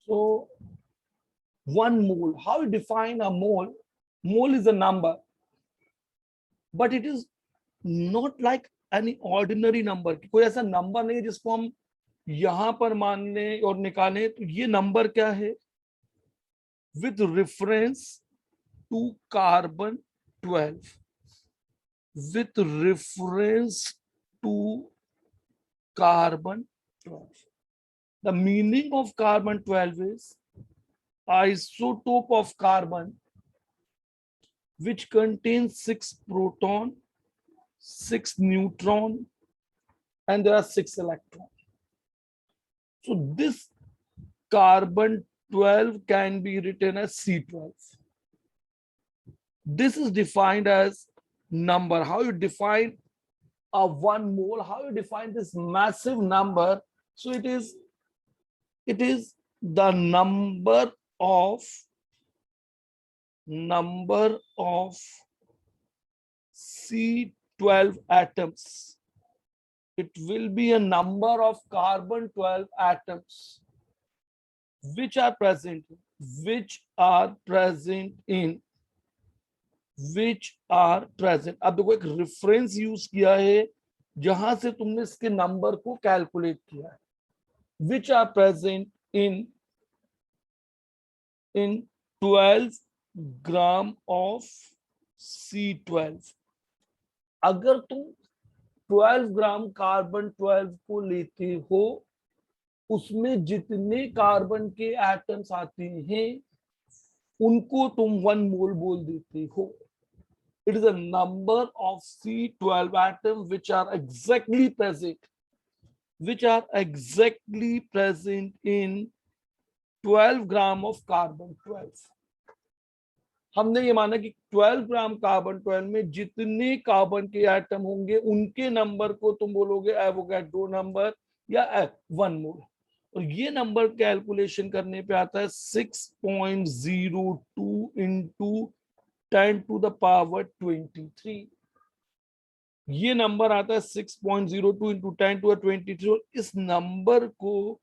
So 1 mole, how you define a mole? Mole is a number, but it is not like any ordinary number. कोई ऐसा number नहीं है जिसको हम यहां पर मानने और निकालें. तो ये नंबर क्या है? With reference to carbon 12. With reference to carbon 12. The meaning of carbon 12 is isotope of carbon which contains 6 proton, 6 neutron, and there are 6 electrons. So this carbon 12 can be written as C12. This is defined as number. How you define a 1 mole? How you define this massive number? So it is the number of C12 atoms. It will be a number of carbon 12 atoms which are present in अब देखो एक reference use किया है जहां से तुमने इसके number को कैलकुलेट किया है. which are present in 12 gram of C12. अगर तुम 12 ग्राम कार्बन 12 को लेते हो, उसमें जितने कार्बन के एटम्स आते हैं उनको तुम 1 मोल बोल देते हो. It is a number of C12 atoms which are exactly present in 12 gram of carbon 12. हमने ये माना कि 12 ग्राम कार्बन 12 में जितने कार्बन के एटम होंगे उनके नंबर को तुम बोलोगे एवोगैड्रो नंबर या 1 मोल. और ये नंबर कैलकुलेशन करने पे आता है 6.02 इंटू 10 to the power 23. ये नंबर आता है 6.02 इंटू 10 to the 23. और इस नंबर को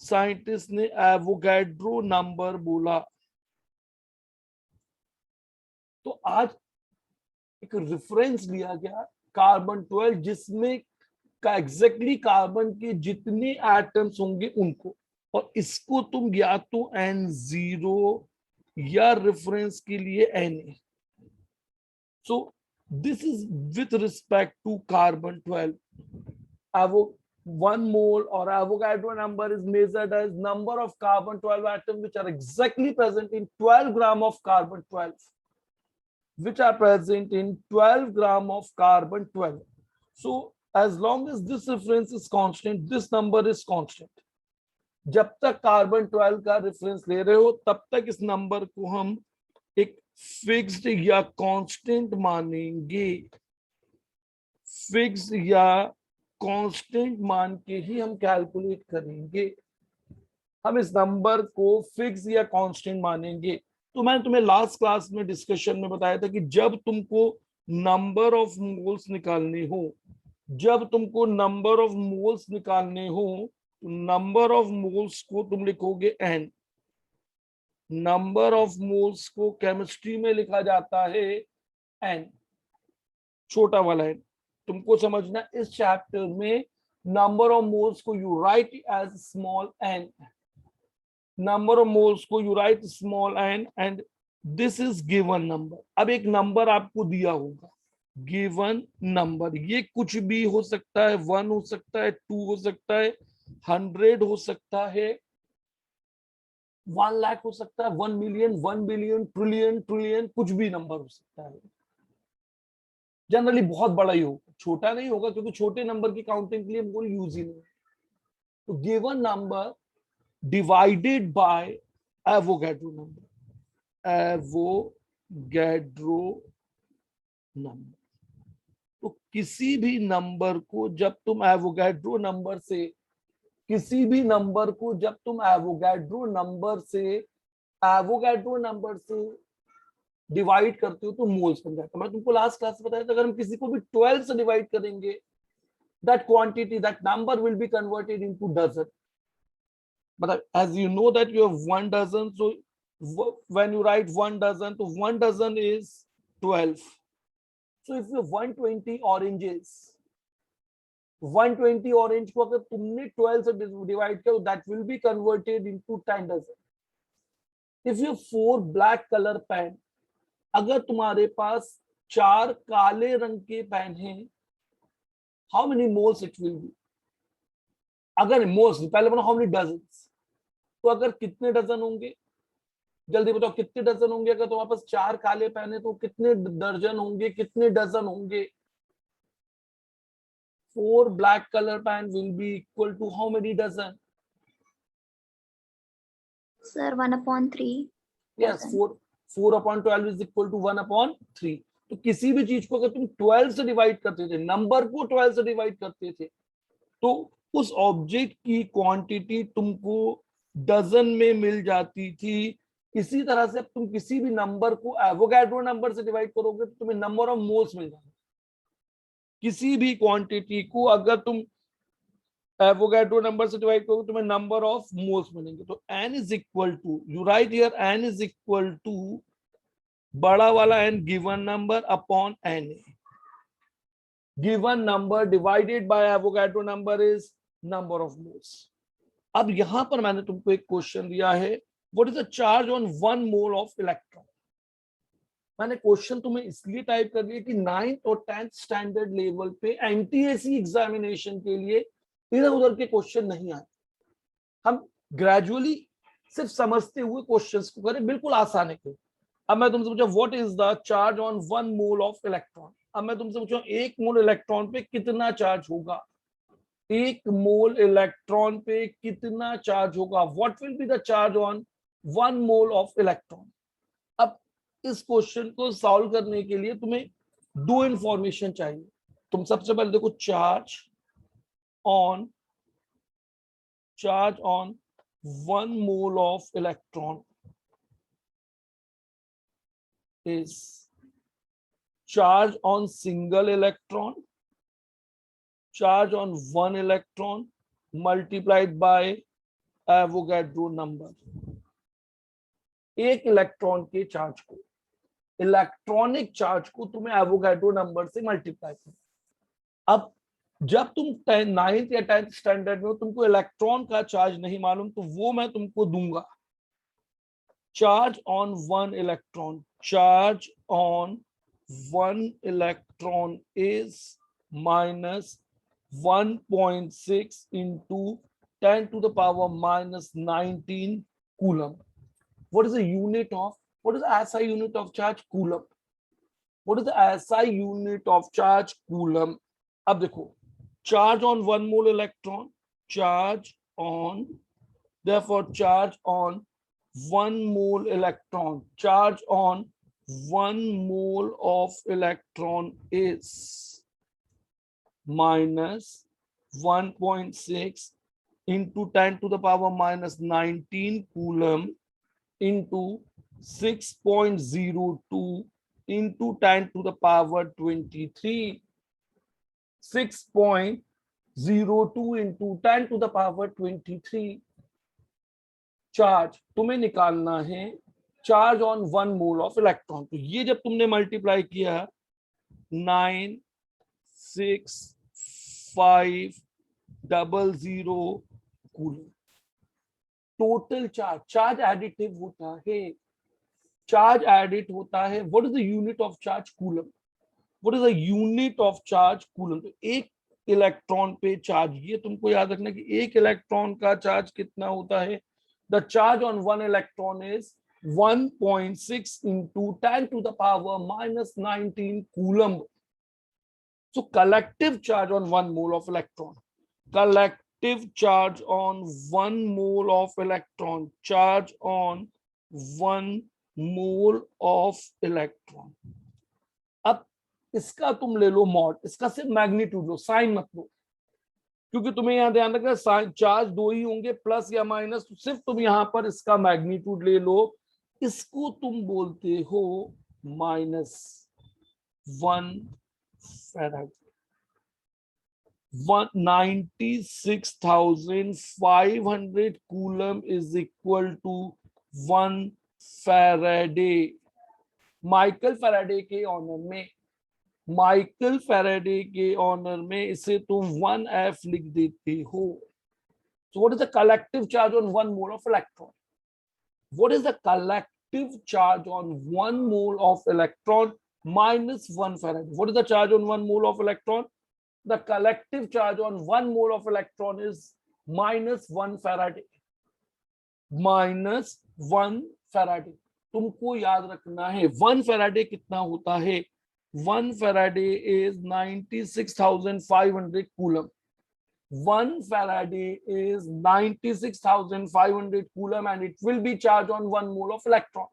साइंटिस्ट ने एवोगैड्रो नंबर बोला. तो आज एक रेफरेंस लिया गया कार्बन 12 जिसमें का एग्जैक्टली कार्बन के जितने एटम्स होंगे उनको, और इसको तुम या तो N0 या रेफरेंस के लिए Na. So this is with respect to carbon 12. 1 mole or Avogadro number is measured as number of carbon 12 atoms which are exactly present in 12 gram of carbon 12. So as long as this reference is constant, this number is constant. जब तक carbon 12 का reference ले रहे हो तब तक इस number को हम एक फिक्स्ड या कांस्टेंट मानेंगे. फिक्स्ड या कांस्टेंट मान के ही हम कैलकुलेट करेंगे. हम इस नंबर को फिक्स या कांस्टेंट मानेंगे. तो मैंने तुम्हें लास्ट क्लास में डिस्कशन में बताया था कि जब तुमको नंबर ऑफ मोल्स निकालने हो, नंबर ऑफ मोल्स को तुम लिखोगे n. नंबर ऑफ मोल्स को केमिस्ट्री में लिखा जाता है n, छोटा वाला n. तुमको समझना इस चैप्टर में नंबर ऑफ मोल्स को you write as small n. Number of moles को you write small n and this is given number. अब एक नंबर आपको दिया होगा, गिवन नंबर. ये कुछ भी हो सकता है, 1 हो सकता है, 2 हो सकता है, 100 हो सकता है, 1 लाख हो सकता है, 1 मिलियन, 1 बिलियन, ट्रिलियन, कुछ भी नंबर हो सकता है. जनरली बहुत बड़ा ही होगा, छोटा नहीं होगा, क्योंकि छोटे नंबर की काउंटिंग के लिए हमको यूज ही नहीं. तो given number divided bye Avogadro number. तो किसी भी नंबर को जब तुम एवोगैड्रो नंबर से डिवाइड करते हो तो मोल्स बन जाता है. मैं तुमको लास्ट क्लास में बताया था, अगर हम किसी को भी 12 से डिवाइड करेंगे, that quantity, that number will be converted into dozen. मतलब as you know that you have 1 dozen, so when you write 1 dozen, तो 1 dozen is 12. So if you have 120 oranges, 120 orange को अगर तुमने 12 से डिवाइड किया, that will be converted into 10 dozen. If you 4 black colour pen, अगर तुम्हारे पास 4 काले रंग के पेन हैं, how many moles it will be? अगर मोल्स, पहले बोलो हाउ मेनी डजन्स, तो अगर कितने डजन होंगे, जल्दी बताओ कितने डजन होंगे? अगर तुम्हारे पास 4 काले पेन है तो कितने दर्जन होंगे, कितने डजन होंगे? 4 black color pen will be equal to how many dozen? Sir, 1/3. Yes, 4/12 is equal to 1/3. तो किसी भी चीज को अगर तुम 12 से डिवाइड करते थे, नंबर को 12 से डिवाइड करते थे, तो उस ऑब्जेक्ट की क्वांटिटी तुमको डजन में मिल जाती थी। इसी तरह से अब तुम किसी भी नंबर को एवोगाड्रो नंबर से डिवाइड करोगे तो तुम्हें नंबर ऑफ मोल्स मिल जाएगा। किसी भी क्वांटिटी को अगर तुम एवोगाड्रो नंबर से डिवाइड करोगे तुम्हें नंबर ऑफ मोल्स मिलेंगे। तो n is equal to, you write here, n is equal to बड़ा वाला n given number upon na। Given number divided by Avogadro number is number of moles. अब यहां पर मैंने तुमको एक क्वेश्चन दिया है, what is the charge on 1 mole of electron. मैंने क्वेश्चन तुम्हें इसलिए टाइप कर दिया कि 9th और 10th स्टैंडर्ड लेवल पे एनटीएसी एग्जामिनेशन के लिए इधर उधर के क्वेश्चन नहीं आए। हम ग्रेजुअली सिर्फ समझते हुए क्वेश्चंस को करें, बिल्कुल आसान है। अब मैं तुमसे पूछा what is the charge on 1 mole of electron. अब मैं तुमसे पूछा 1 मोल इलेक्ट्रॉन पे कितना चार्ज होगा, 1 मोल इलेक्ट्रॉन पे कितना चार्ज होगा, what will be the charge on 1 mole of electron. अब इस क्वेश्चन को सॉल्व करने के लिए तुम्हें 2 इंफॉर्मेशन चाहिए। तुम सबसे पहले देखो charge on 1 mole of electron is charge on single electron, charge on 1 electron multiplied by Avogadro number। एक इलेक्ट्रॉन के चार्ज को, इलेक्ट्रॉनिक चार्ज को तुम्हें एवोगाड्रो नंबर से मल्टीप्लाई करना। अब जब तुम 9th या 10th स्टैंडर्ड में हो, तुमको इलेक्ट्रॉन का चार्ज नहीं मालूम, तो वो मैं तुमको दूंगा। Charge on 1 electron, charge on 1 electron is -1.6 into 10 to the power -19 coulomb। What is the unit of, what is the SI unit of charge? Coulomb। What is the SI unit of charge? Coulomb। अब देखो, charge on 1 mole electron, charge on, therefore charge on 1 mole electron, charge on 1 mole of electron is -1.6 into 10 to the power -19 coulomb into 6.02 into 10 to the power 23। 6.02 into 10 to the power 23 charge तुम्हें निकालना है, charge on 1 mole of electron. तो ये जब तुमने multiply किया 96500 coulomb, total charge additive होता है, चार्ज एडिट होता है। What is the unit of charge? Coulomb. What is the unit of charge? Coulomb. तो एक इलेक्ट्रॉन पे चार्ज, ये तुमको याद रखना कि एक इलेक्ट्रॉन का चार्ज कितना होता है। The charge on 1 electron is 1.6 into 10 to the power -19 coulomb। So collective charge on 1 mole of electron, collective charge on 1 mole of electron, charge on 1 mole of electron। अब इसका तुम ले लो मॉड, इसका सिर्फ मैग्नीट्यूड लो, sign मत लो, क्योंकि तुम्हें यहां ध्यान रखना चार्ज 2 ही होंगे, प्लस या माइनस। तो सिर्फ तुम यहां पर इसका मैग्नीट्यूड ले लो, इसको तुम बोलते हो -1 farad. 96,500 coulomb is equal to 1 Faraday. Michael Faraday के ऑनर में, माइकल फैराडे के ऑनर में इसे तुम 1F लिख देते हो। So what is the collective charge on 1 mole of electron? What is the collective charge on 1 mole of electron minus 1 Faraday? What is the charge on 1 mole of electron? The collective charge on 1 mole of electron is minus 1 Faraday. Minus 1 Faraday. तुमको याद रखना है 1 Faraday कितना होता है? 1 Faraday is 96,500 coulomb. 1 Faraday is 96,500 coulomb and it will be charged on 1 mole of electron.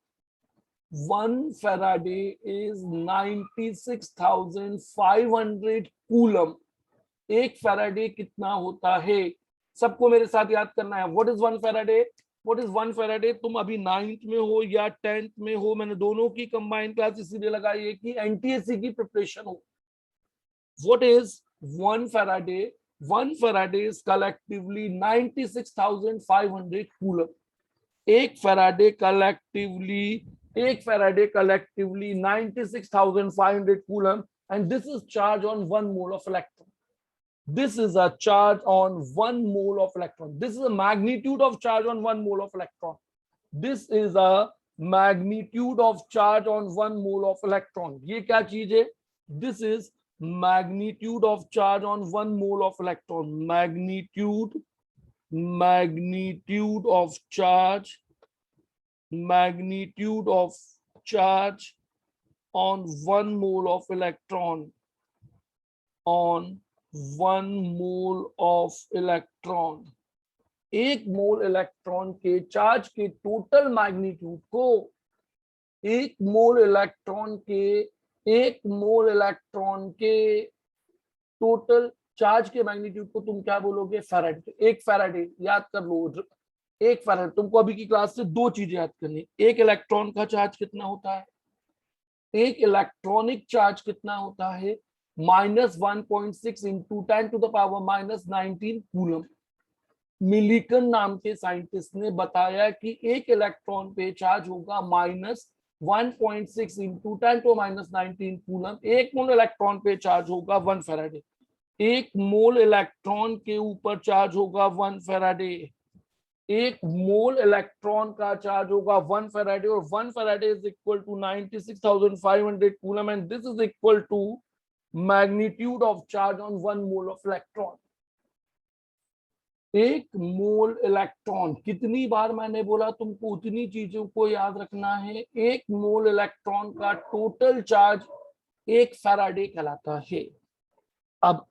1 Faraday is 96,500 coulomb. एक Faraday कितना होता है? सबको मेरे साथ याद करना है। What is 1 Faraday? What is 1 Faraday? तुम अभी 9th में हो या 10th में हो, मैंने दोनों की कंबाइंड क्लास इसीलिए लगाई है कि एनटीएससी की प्रिपरेशन हो। What is 1 Faraday? 1 Faraday is collectively 96,500 coulomb. एक Faraday collectively 96,500 coulomb, and this is charge on 1 mole of electron. This is a charge on 1 mole of electron. This is a magnitude of charge on 1 mole of electron. This is a magnitude of charge on 1 mole of electron. ये क्या चीज है? This is magnitude of charge on 1 mole of electron. Magnitude of charge on 1 mole of electron, on 1 mole of electron. एक mole electron के charge के total magnitude को, एक mole electron के टोटल चार्ज के मैग्नीट्यूड को तुम क्या बोलोगे? फैराडे। एक फैराडे याद कर लो। एक फैराडे, तुमको अभी की क्लास से दो चीजें याद करनी। एक इलेक्ट्रॉन का चार्ज कितना होता है? एक इलेक्ट्रॉनिक चार्ज कितना होता है? -1.6 इंटू 10⁻⁻19 कूलम। मिलिकन नाम के साइंटिस्ट ने बताया कि एक इलेक्ट्रॉन पे चार्ज होगा -1.6 इंटू 10⁻19 कूलम। एक मोल इलेक्ट्रॉन पे चार्ज होगा 1 फैराडे। एक मोल इलेक्ट्रॉन के ऊपर चार्ज होगा 1 फैराडे। एक मोल इलेक्ट्रॉन का चार्ज होगा 1 फैराडे, और 1 Faraday is equal to 96,500 coulomb, and this is equal to magnitude of charge on 1 mole of electron. एक मोल इलेक्ट्रॉन, कितनी बार मैंने बोला तुमको उतनी चीजों को याद रखना है। एक मोल इलेक्ट्रॉन का टोटल चार्ज 1 फैराडे कहलाता है। अब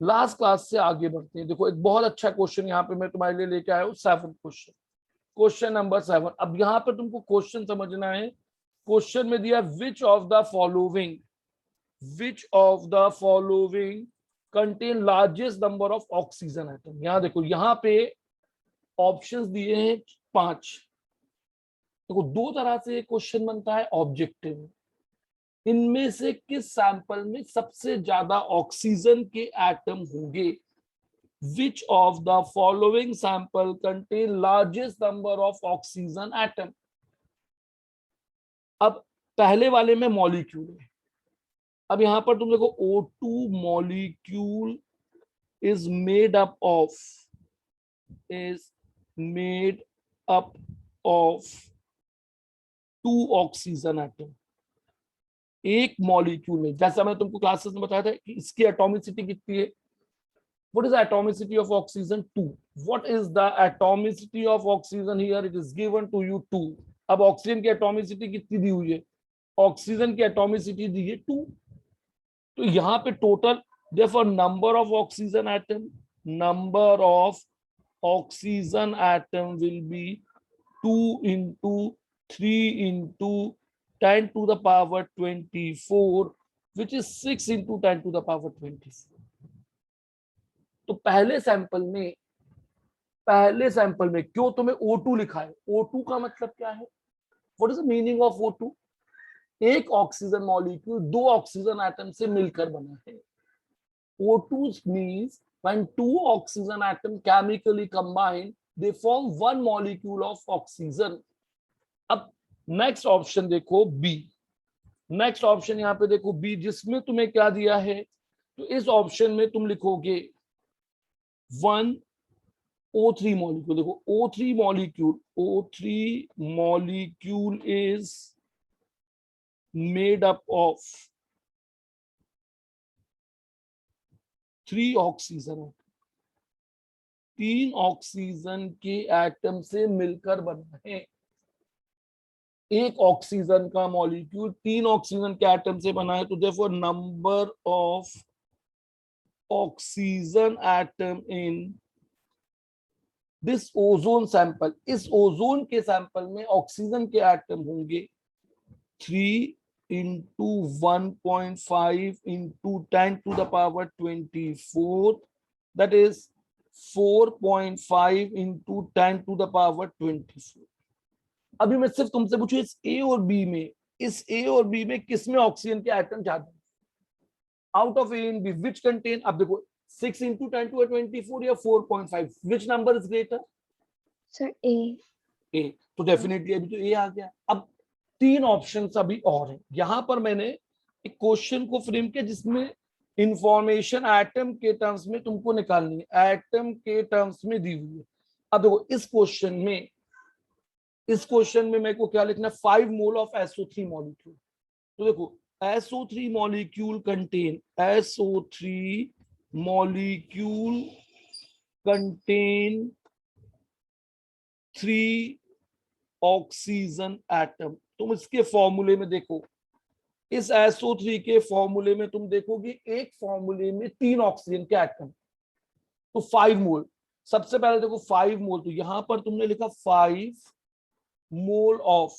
लास्ट क्लास से आगे बढ़ते हैं। देखो एक बहुत अच्छा क्वेश्चन यहाँ पे मैं तुम्हारे लिए लेके आया हूँ, 7 क्वेश्चन, क्वेश्चन नंबर 7। अब यहाँ पे तुमको क्वेश्चन समझना है। क्वेश्चन में दिया which of the following contain largest number of oxygen atom. यहाँ देखो, यहाँ पे ऑप्शंस दिए हैं 5। देखो दो तरह से क्वेश्चन बनता है ऑब्जेक्टिव। इनमें से किस सैंपल में सबसे ज्यादा ऑक्सीजन के एटम होंगे? Which of the following sample contain largest number of oxygen atom. अब पहले वाले में मॉलिक्यूल है। अब यहां पर तुम देखो O2 molecule is made up of 2 oxygen atom. एक मॉलिक्यूल में, जैसा मैंने तुमको क्लासेस में बताया था कि इसकी एटॉमिसिटी कितनी है। What is the atomicity of oxygen? 2। What is the atomicity of oxygen here? It is given to you 2। अब ऑक्सीजन की एटॉमिसिटी कितनी दी हुई है? ऑक्सीजन की एटॉमिसिटी दी है 2। तो यहाँ पे total, therefore number of oxygen atom will be 2 into 3 into 10 to the power 24, which is 6 into 10 to the power 24. तो पहले सैंपल में क्यों तुम्हें O2 लिखा है? O2 का मतलब क्या है? What is the meaning of O2? एक ऑक्सीजन मॉलिक्यूल 2 ऑक्सीजन एटम से मिलकर बना है। O2 means when two oxygen atom chemically combine, they form one molecule of oxygen. अब नेक्स्ट ऑप्शन देखो बी, नेक्स्ट ऑप्शन यहाँ पे देखो बी, जिसमें तुम्हें क्या दिया है, तो इस ऑप्शन में तुम लिखोगे 1O3 मॉलिक्यूल. देखो O3 molecule, O3 molecule is made up of 3 oxygen, 3 oxygen के एटम से मिलकर बना है. एक ऑक्सीजन का मॉलिक्यूल 3 ऑक्सीजन के एटम से बना है, तो therefore number of oxygen atom in this ozone sample, इस ओजोन के सैंपल में ऑक्सीजन के एटम होंगे 3 into 1.5 into 10 to the power 24, that is 4.5 into 10 to the power 24. अभी मैं सिर्फ तुमसे पूछूं इस ए और बी में, इस ए और बी में किसमें ऑक्सीजन के एटम ज्यादा, out of A and B which contain, अब देखो 6 into 10 to the 24 या 4.5, which number is greater? Sir A. A, तो डेफिनेटली अभी तो ए आ गया. अब 3 ऑप्शंस अभी और हैं. यहां पर मैंने एक क्वेश्चन को फ्रेम किया जिसमें इंफॉर्मेशन एटम के टर्म्स में तुमको निकालनी है, एटम के टर्म्स में दी हुई है. अब देखो इस क्वेश्चन में मेरे को क्या लिखना है, 5 मोल ऑफ SO3 मॉलिक्यूल. तो देखो SO3 molecule contain, SO3 molecule contain 3 oxygen atom. तुम इसके फॉर्मूले में देखो, इस SO3 के फॉर्मूले में तुम देखोगे एक फॉर्मूले में 3 ऑक्सीजन के एटम, तो 5 मोल. सबसे पहले देखो 5 मोल, तो यहां पर तुमने लिखा 5 मोल ऑफ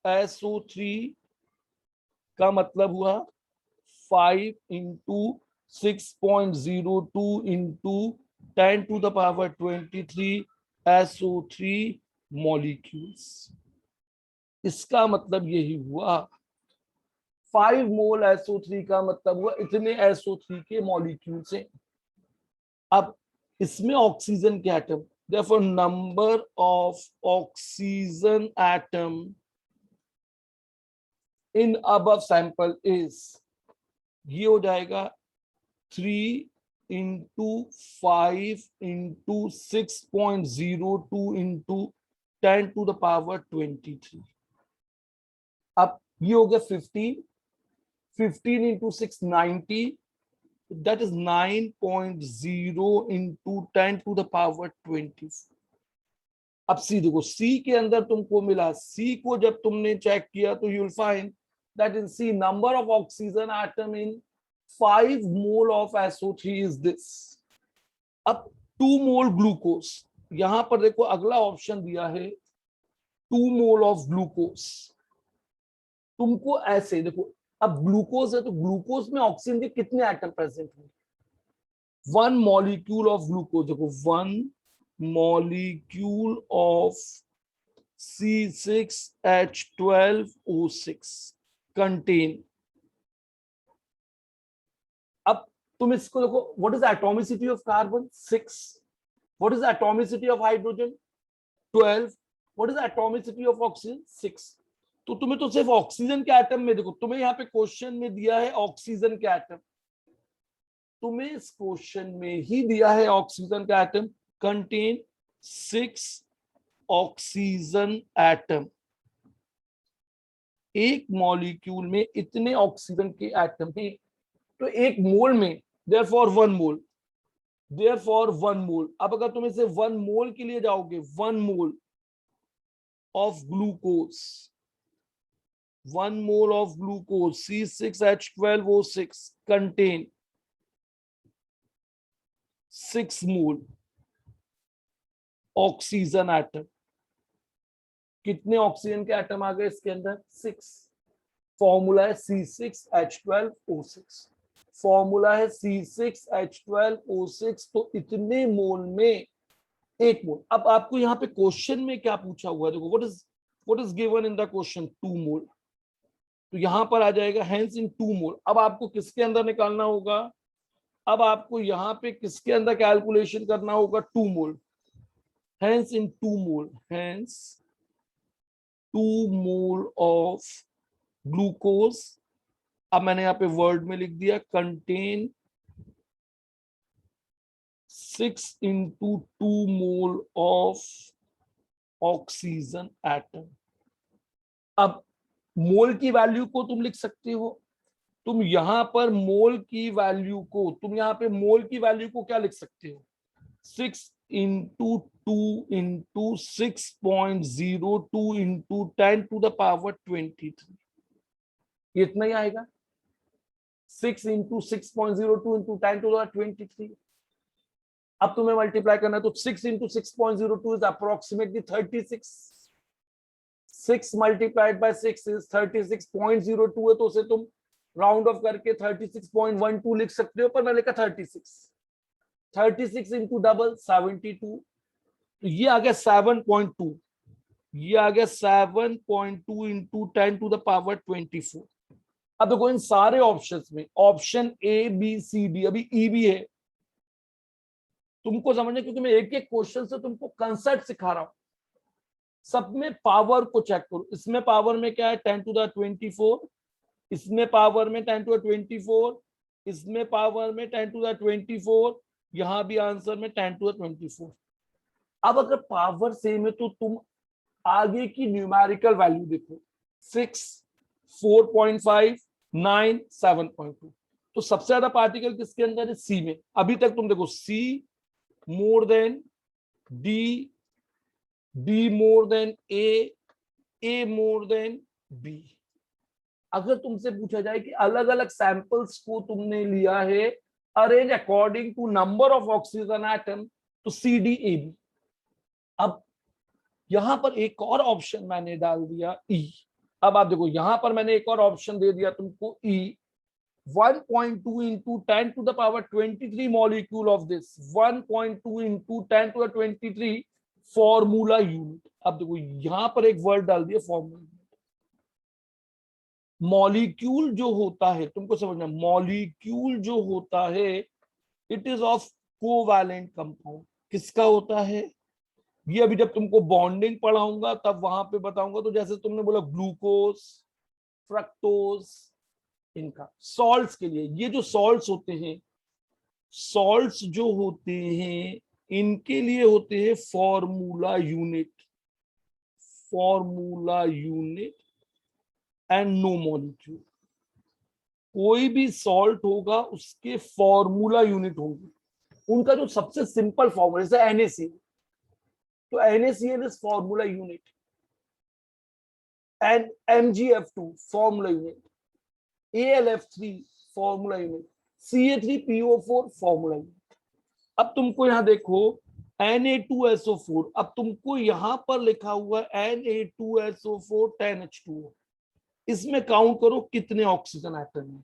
SO3 का मतलब हुआ 5 into 6.02 into 10 to the power 23 SO3 molecules. इसका मतलब यही हुआ 5 मोल SO3 का मतलब हुआ इतने SO3 के मॉलिक्यूल्स हैं. अब इसमें ऑक्सीजन के atom, therefore number of oxygen atom in above sample is, ये हो जाएगा 3 into 5 into 6.02 into 10 to the power 23. अब ये हो गया 15 into 6 90, that is 9.0 into 10 to the power 20. अब सी देखो, सी के अंदर तुमको मिला, सी को जब तुमने चेक किया तो you will find that in C number of oxygen atom in 5 mole of SO3 is this. अब 2 मोल ग्लूकोज, यहां पर देखो अगला ऑप्शन दिया है 2 मोल ऑफ ग्लूकोज. तुमको ऐसे देखो, अब ग्लूकोज है तो ग्लूकोज में ऑक्सीजन के कितने एटम प्रेजेंट होंगे, 1 मॉलिक्यूल ऑफ ग्लूकोज, देखो 1 मॉलिक्यूल ऑफ C6H12O6 कंटेन. अब तुम इसको देखो, what is atomicity of carbon 6, what is atomicity of hydrogen 12, what is atomicity of oxygen 6. तो तुम्हें तो सिर्फ ऑक्सीजन के एटम में देखो, तुम्हें यहाँ पे क्वेश्चन में दिया है ऑक्सीजन के एटम, तुम्हें इस क्वेश्चन में ही दिया है ऑक्सीजन का एटम कंटेन 6 ऑक्सीजन एटम. एक मॉलिक्यूल में इतने ऑक्सीजन के एटम हैं, तो एक मोल में देयरफॉर 1 मोल, देयरफॉर 1 मोल. अब अगर तुम इसे 1 मोल के लिए जाओगे, 1 mole of glucose, 1 mole of glucose C6H12O6 contain 6 mole oxygen atom. कितने ऑक्सीजन के एटम आ गए इसके अंदर, 6. फॉर्मूला है C6H12O6, फॉर्मूला है C6H12O6, तो इतने मोल में 1 मोल. अब आपको यहाँ पे क्वेश्चन में क्या पूछा हुआ है, देखो what is given in the question 2 मोल, तो यहां पर आ जाएगा हेंस इन 2 मोल. अब आपको किसके अंदर निकालना होगा, अब आपको यहाँ पे किसके अंदर कैलकुलेशन करना होगा, 2 मोल, hence in 2 mole, hence 2 mole of glucose, अब मैंने यहाँ पे वर्ड में लिख दिया, contain 6 into 2 mole of oxygen atom. अब मोल की वैल्यू को तुम लिख सकते हो, तुम यहां पर मोल की वैल्यू को, तुम यहां पे मोल की वैल्यू को क्या लिख सकते हो, 6 into 2 into 6.02 into 10 to the power 23, इतना ही आएगा, 6 into 6.02 into 10 to the 23। अब तुम्हें मल्टीप्लाई करना है तो 6 into 6.02 is approximately 36, 6 multiplied by 6 is 36.02 है, तो उसे तुम राउंड ऑफ करके 36.12 लिख सकते हो, पर मैं लिखा 36 इंटू डबल 72, तो ये आ गया 7.2, ये आ गया 7.2 इंटू 10 टू द पावर 24। अब देखो इन सारे ऑप्शंस में option A B C D, अभी ई भी है, तुमको समझना, क्योंकि मैं एक एक क्वेश्चन से तुमको कंसेप्ट सिखा रहा हूं। सब में पावर को चेक करो, इसमें पावर में क्या है 10 टू द 24, इसमें पावर में 10 टू द 24, इसमें पावर में 10 टू द 24, यहां भी आंसर में 10 टू द 24। अब अगर पावर सेम है तो तुम आगे की न्यूमेरिकल वैल्यू देखो, 6, 4.5, 9, 7.2, तो सबसे ज्यादा पार्टिकल किसके अंदर है, सी में। अभी तक तुम देखो C more than D, D more than A more than B. अगर तुमसे पूछा जाए कि अलग अलग सैंपल्स को तुमने लिया है arrange according to number of oxygen atom, तो सी डी ए बी। अब यहां पर एक और ऑप्शन मैंने डाल दिया ई। अब आप देखो यहां पर मैंने एक और ऑप्शन दे दिया तुमको ई, 1.2 into 10 to the power 23 molecule of this, 1.2 into 10 to the 23 formula unit. अब देखो यहां पर एक वर्ड डाल दिया फॉर्मूला। मॉलिक्यूल जो होता है, तुमको समझना, मॉलिक्यूल जो होता है it is of covalent compound. किसका होता है ये अभी जब तुमको बॉन्डिंग पढ़ाऊंगा तब वहां पे बताऊंगा। तो जैसे तुमने बोला ग्लूकोज, फ्रक्टोज, इनका सॉल्ट्स के लिए, ये जो सॉल्ट्स होते हैं, सॉल्ट्स जो होते हैं इनके लिए होते हैं formula unit, formula unit and no molecule. कोई भी सॉल्ट होगा उसके फॉर्मूला यूनिट होंगे, उनका जो सबसे सिंपल फॉर्मूला, जैसे NaCl, तो NaCl is formula unit, and MgF2 formula unit, AlF3 formula unit, Ca3PO4 formula unit. अब तुमको यहां देखो Na2SO4, अब तुमको यहां पर लिखा हुआ Na2SO4 10H2O, इसमें काउंट करो कितने ऑक्सीजन एटम है,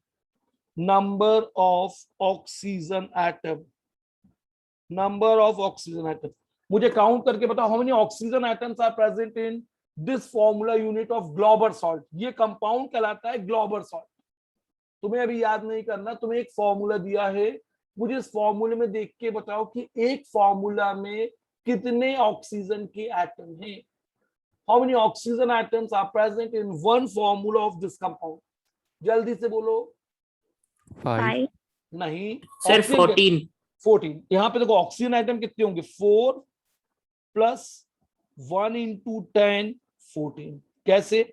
number of oxygen atom, number of oxygen atom. मुझे काउंट करके बताओ how many oxygen atoms are present in this formula unit of Glauber salt. ये कंपाउंड कहलाता है ग्लोबर सॉल्ट। तुम्हें अभी याद नहीं करना, तुम्हें एक फॉर्मूला दिया है, मुझे इस फॉर्मूले में देख के बताओ कि एक फॉर्मूला में कितने ऑक्सीजन के एटम हैं। How many oxygen atoms are present in one formula of this compound, जल्दी से बोलो। 5, नहीं सर 14। 14। यहाँ पे देखो ऑक्सीजन आइटम कितने होंगे, 4 प्लस 1 इंटू 10 14। कैसे,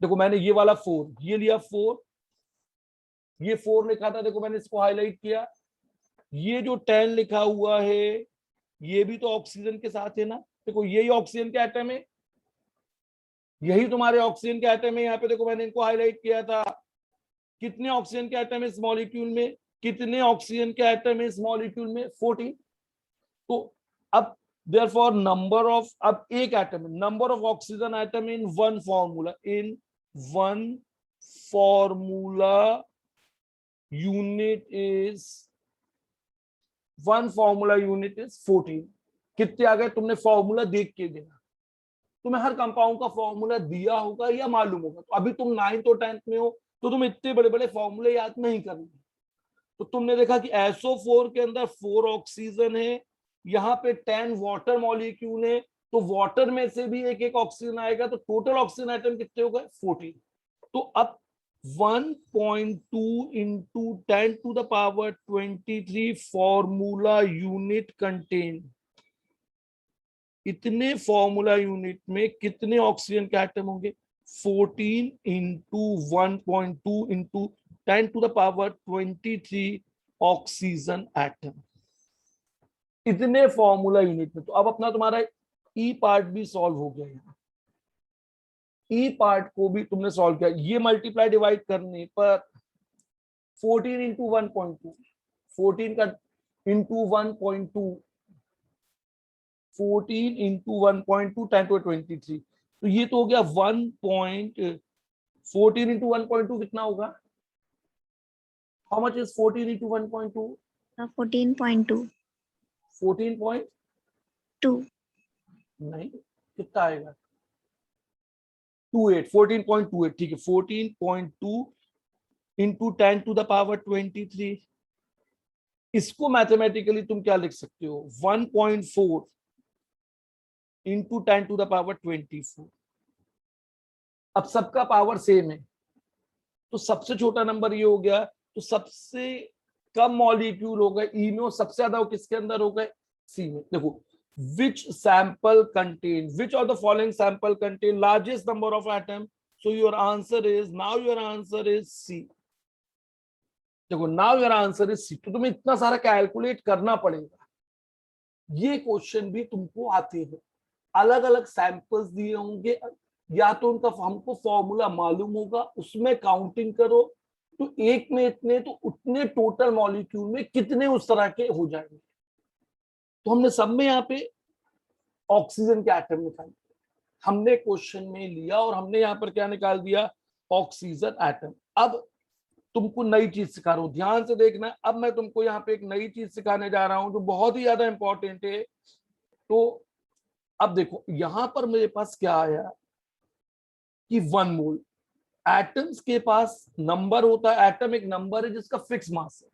देखो मैंने ये वाला 4 ये लिया, 4 ये 4 लिखा था, देखो मैंने इसको हाईलाइट किया। ये जो 10 लिखा हुआ है ये भी तो ऑक्सीजन के साथ है ना, देखो यही ऑक्सीजन के एटम है, यही तुम्हारे ऑक्सीजन के एटम है। यहाँ पे देखो मैंने इनको हाईलाइट किया था, कितने ऑक्सीजन के एटम है इस मॉलिक्यूल में, कितने ऑक्सीजन के एटम है इस मॉलिक्यूल में, 14। तो अब देयरफॉर नंबर ऑफ, अब एक atom, number of oxygen atom in one formula, in one formula unit is, one formula unit is 14। कितने आ गए, तुमने फॉर्मूला देख के देना, तुम्हें हर कंपाउंड का फॉर्मूला दिया होगा या मालूम होगा। तो अभी तुम 9th और 10th में हो तो तुम इतने बड़े बड़े फॉर्मूले याद नहीं करने, तो तुमने देखा कि SO4 के अंदर 4 ऑक्सीजन है, यहाँ पे 10 वाटर मॉलिक्यूल है, तो वाटर में से भी एक एक ऑक्सीजन आएगा, तो टोटल ऑक्सीजन आइटम कितने हो गए 14। तो अब 1.2 into 10 to the power 23 formula unit contain, इतने फॉर्मूला यूनिट में कितने ऑक्सीजन के एटम होंगे? 14 into 1.2 into 10 to the power 23 oxygen atom, इतने फॉर्मूला यूनिट में। तो अब अपना तुम्हारा ई पार्ट भी सॉल्व हो गया। यहाँ ई पार्ट को भी तुमने सॉल्व किया, ये मल्टीप्लाई डिवाइड करने पर 14 इंटू 1.2, 14 का इंटू 1.2, 14 इंटू 1.2 10 टू 23, तो ये तो हो गया 14 इंटू 1.2 कितना होगा? How much is 14 into 1.2? 14.2 14.2 नहीं, कितना आएगा? 28, 14.28, ठीक है। 14.2 इंटू 10 टू द पावर 23, इसको मैथमेटिकली तुम क्या लिख सकते हो? 1.4 इंटू 10 टू द पावर 24। अब सबका पावर सेम है, तो सबसे छोटा नंबर ये हो गया, तो सबसे कम मॉलिक्यूल हो गए ई में, और सबसे ज्यादा किसके अंदर हो गए? सी में। देखो, which sample contain, which of the following sample contain largest number of atom? So your answer is, now your answer is C। देखो, now your answer is C। तो तुम्हें इतना सारा कैलकुलेट करना पड़ेगा। ये क्वेश्चन भी तुमको आते हैं, अलग अलग सैंपल्स दिए होंगे, या तो उनका हमको फॉर्मूला मालूम होगा, उसमें काउंटिंग करो, तो एक में इतने, तो उतने टोटल मॉलिक्यूल में कितने उस तरह के हो जाएंगे। तो हमने सब में यहाँ पे ऑक्सीजन के एटम निकाल, हमने क्वेश्चन में लिया, और हमने यहाँ पर क्या निकाल दिया? Oxygen atom. अब तुमको नई चीज सिखा रहा हूं, ध्यान से देखना। अब मैं तुमको यहाँ पे एक नई चीज सिखाने जा रहा हूं जो बहुत ही ज्यादा इंपॉर्टेंट है। तो अब देखो, यहां पर मेरे पास क्या आया कि 1 मोल, एटम्स के पास नंबर होता है, एटम एक नंबर है जिसका फिक्स मास है।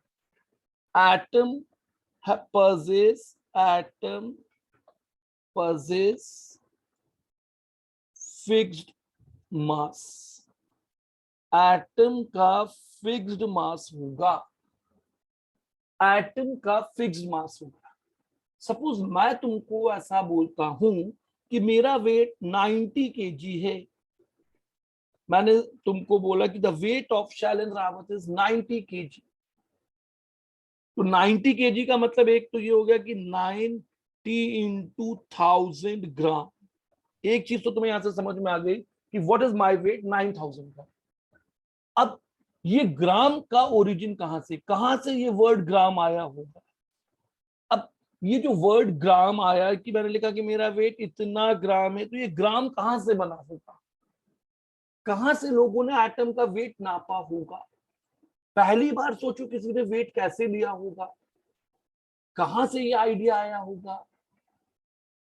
Atom possess fixed mass, atom का फिक्स्ड मास होगा, एटम का फिक्स्ड मास होगा। सपोज मैं तुमको ऐसा बोलता हूं कि मेरा वेट 90 kg है, मैंने तुमको बोला कि the weight of Shailendra Rawat is 90 kg। तो 90 kg का मतलब एक तो ये हो गया कि 90 इंटू 1000 ग्राम। एक चीज तो तुम्हें यहां से समझ में आ गई कि व्हाट इज माय वेट, 9000 ग्राम। अब ये ग्राम का ओरिजिन कहां से ये वर्ड ग्राम आया होगा? अब ये जो वर्ड ग्राम आया कि मैंने लिखा कि मेरा वेट इतना ग्राम है, तो ये ग्राम कहां से बना होगा? कहां से लोगों ने एटम का वेट नापा होगा? पहली बार सोचो किसी ने वेट कैसे लिया होगा, कहां से ये आइडिया आया होगा?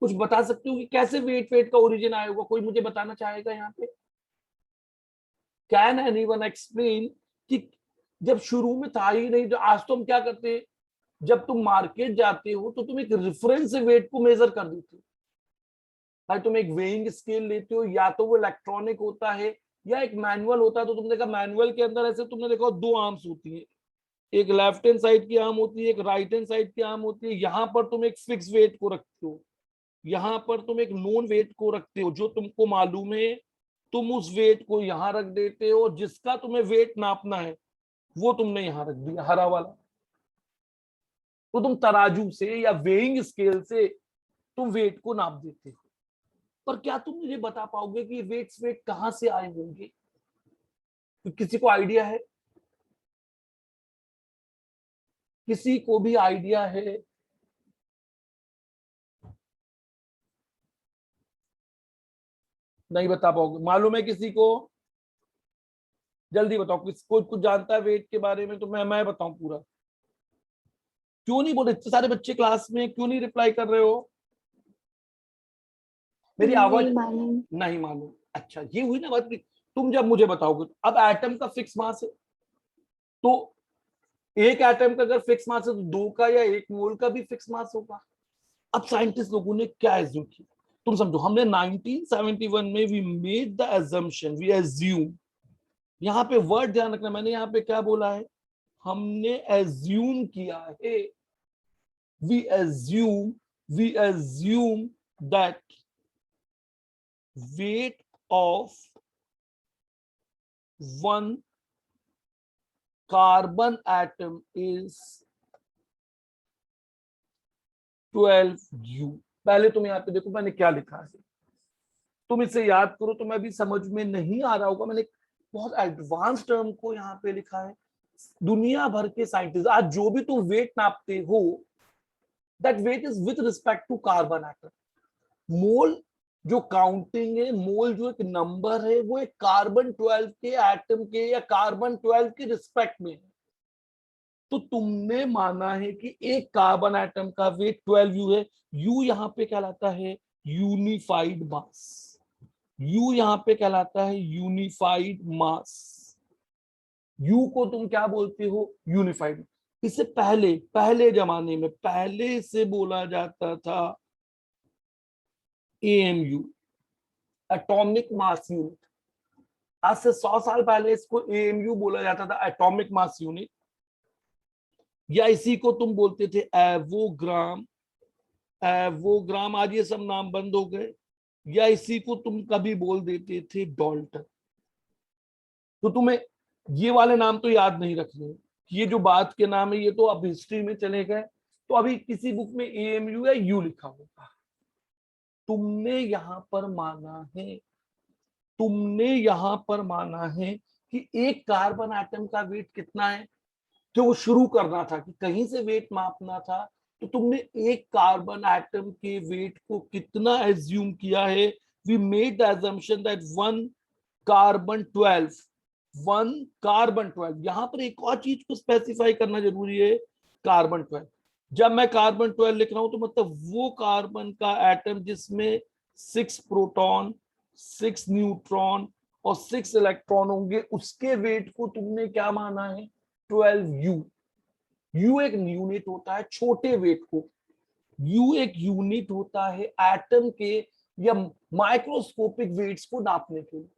कुछ बता सकते हो कि कैसे वेट का ओरिजिन आया होगा? कोई मुझे बताना चाहेगा यहाँ पे? कैन एनीवन एक्सप्लेन कि जब शुरू में था ही नहीं, जो आज तो हम क्या करते हैं, जब तुम मार्केट जाते हो तो तुम एक रेफरेंस से वेट को मेजर कर देते हो। भाई तुम एक वेइंग स्केल लेते हो, या तो वो इलेक्ट्रॉनिक होता है या एक मैनुअल होता है। तो तुमने देखा मैनुअल के अंदर ऐसे तुमने देखा 2 आर्म्स होती है, एक लेफ्ट हैंड साइड की आर्म होती है, एक राइट हैंड साइड की आर्म होती है। यहाँ पर तुम एक फिक्स वेट को रखते हो, यहाँ पर तुम एक नोन वेट को रखते हो, जो तुमको मालूम है तुम उस वेट को यहाँ रख देते हो, जिसका तुम्हें वेट नापना है वो तुमने यहाँ रख दिया, हरा वाला। तो तुम तराजू से या वेइंग स्केल से तुम वेट को नाप देते हो। पर क्या तुम मुझे बता पाओगे कि वेट कहां से आए होंगे? तो किसी को आइडिया है? किसी को भी आइडिया है? नहीं बता पाओगे? मालूम है किसी को? जल्दी बताओ, किसको कुछ जानता है वेट के बारे में? तो मैं बताऊं पूरा। क्यों नहीं बोले? इतने सारे बच्चे क्लास में, क्यों नहीं रिप्लाई कर रहे हो? मेरी आवाज नहीं मालूम? अच्छा, ये हुई ना बात कि तुम जब मुझे बताओगे। अब एटम का फिक्स मास है, तो एक एटम का अगर फिक्स मास है तो दो का या एक मोल का भी फिक्स मास होगा। अब साइंटिस्ट लोगों ने क्या एज्यूम किया, तुम समझो, हमने 1971 में we made the assumption, we assume, यहाँ पे वर्ड ध्यान रखना, मैंने यहाँ पे क्या बोला है, हमने एज्यूम किया है, we assume that weight of one carbon atom is 12U। पहले तुम यहाँ पे देखो मैंने क्या लिखा है, तुम इसे याद करो, तो मैं भी समझ में नहीं आ रहा होगा, मैंने बहुत एडवांस टर्म को यहाँ पे लिखा है। दुनिया भर के साइंटिस्ट आज जो भी तुम वेट नापते हो, that weight is with respect to carbon atom. Mole जो काउंटिंग है, मोल जो एक नंबर है, वो एक कार्बन 12 के एटम के या कार्बन 12 के रिस्पेक्ट में है। तो तुमने माना है कि एक कार्बन एटम का वेट 12U है। यू यहाँ पे कहलाता है यूनिफाइड मास, यू यहाँ पे कहलाता है यूनिफाइड मास। यू को तुम क्या बोलते हो, यूनिफाइड। इससे पहले पहले जमाने में पहले से बोला जाता था एएमयू, एटॉमिक मास यूनिट। आज से 100 साल पहले इसको एएमयू बोला जाता था, एटॉमिक मास यूनिट, या इसी को तुम बोलते थे एवोग्राम। एवोग्राम, आज ये सब नाम बंद हो गए, या इसी को तुम कभी बोल देते थे डाल्टन। तो तुम्हें ये वाले नाम तो याद नहीं रखने, ये जो बात के नाम है ये तो अब हिस्ट्री में चले गए। तो अभी किसी बुक में एएमयू या यू लिखा होगा। तुमने यहां पर माना है, तुमने यहां पर माना है कि एक कार्बन एटम का वेट कितना है, जो वो शुरू करना था कि कहीं से वेट मापना था। तो तुमने एक कार्बन एटम के वेट को कितना एज्यूम किया है, we made the assumption that one carbon 12। यहां पर एक और चीज को स्पेसिफाई करना जरूरी है, कार्बन 12। जब मैं कार्बन 12 लिख रहा हूं तो मतलब वो कार्बन का एटम जिसमें 6 प्रोटॉन, 6 न्यूट्रॉन और 6 इलेक्ट्रॉन होंगे, उसके वेट को तुमने क्या माना है, 12U। यू एक यूनिट होता है छोटे वेट को, यू एक यूनिट होता है एटम के या माइक्रोस्कोपिक वेट्स को नापने के लिए।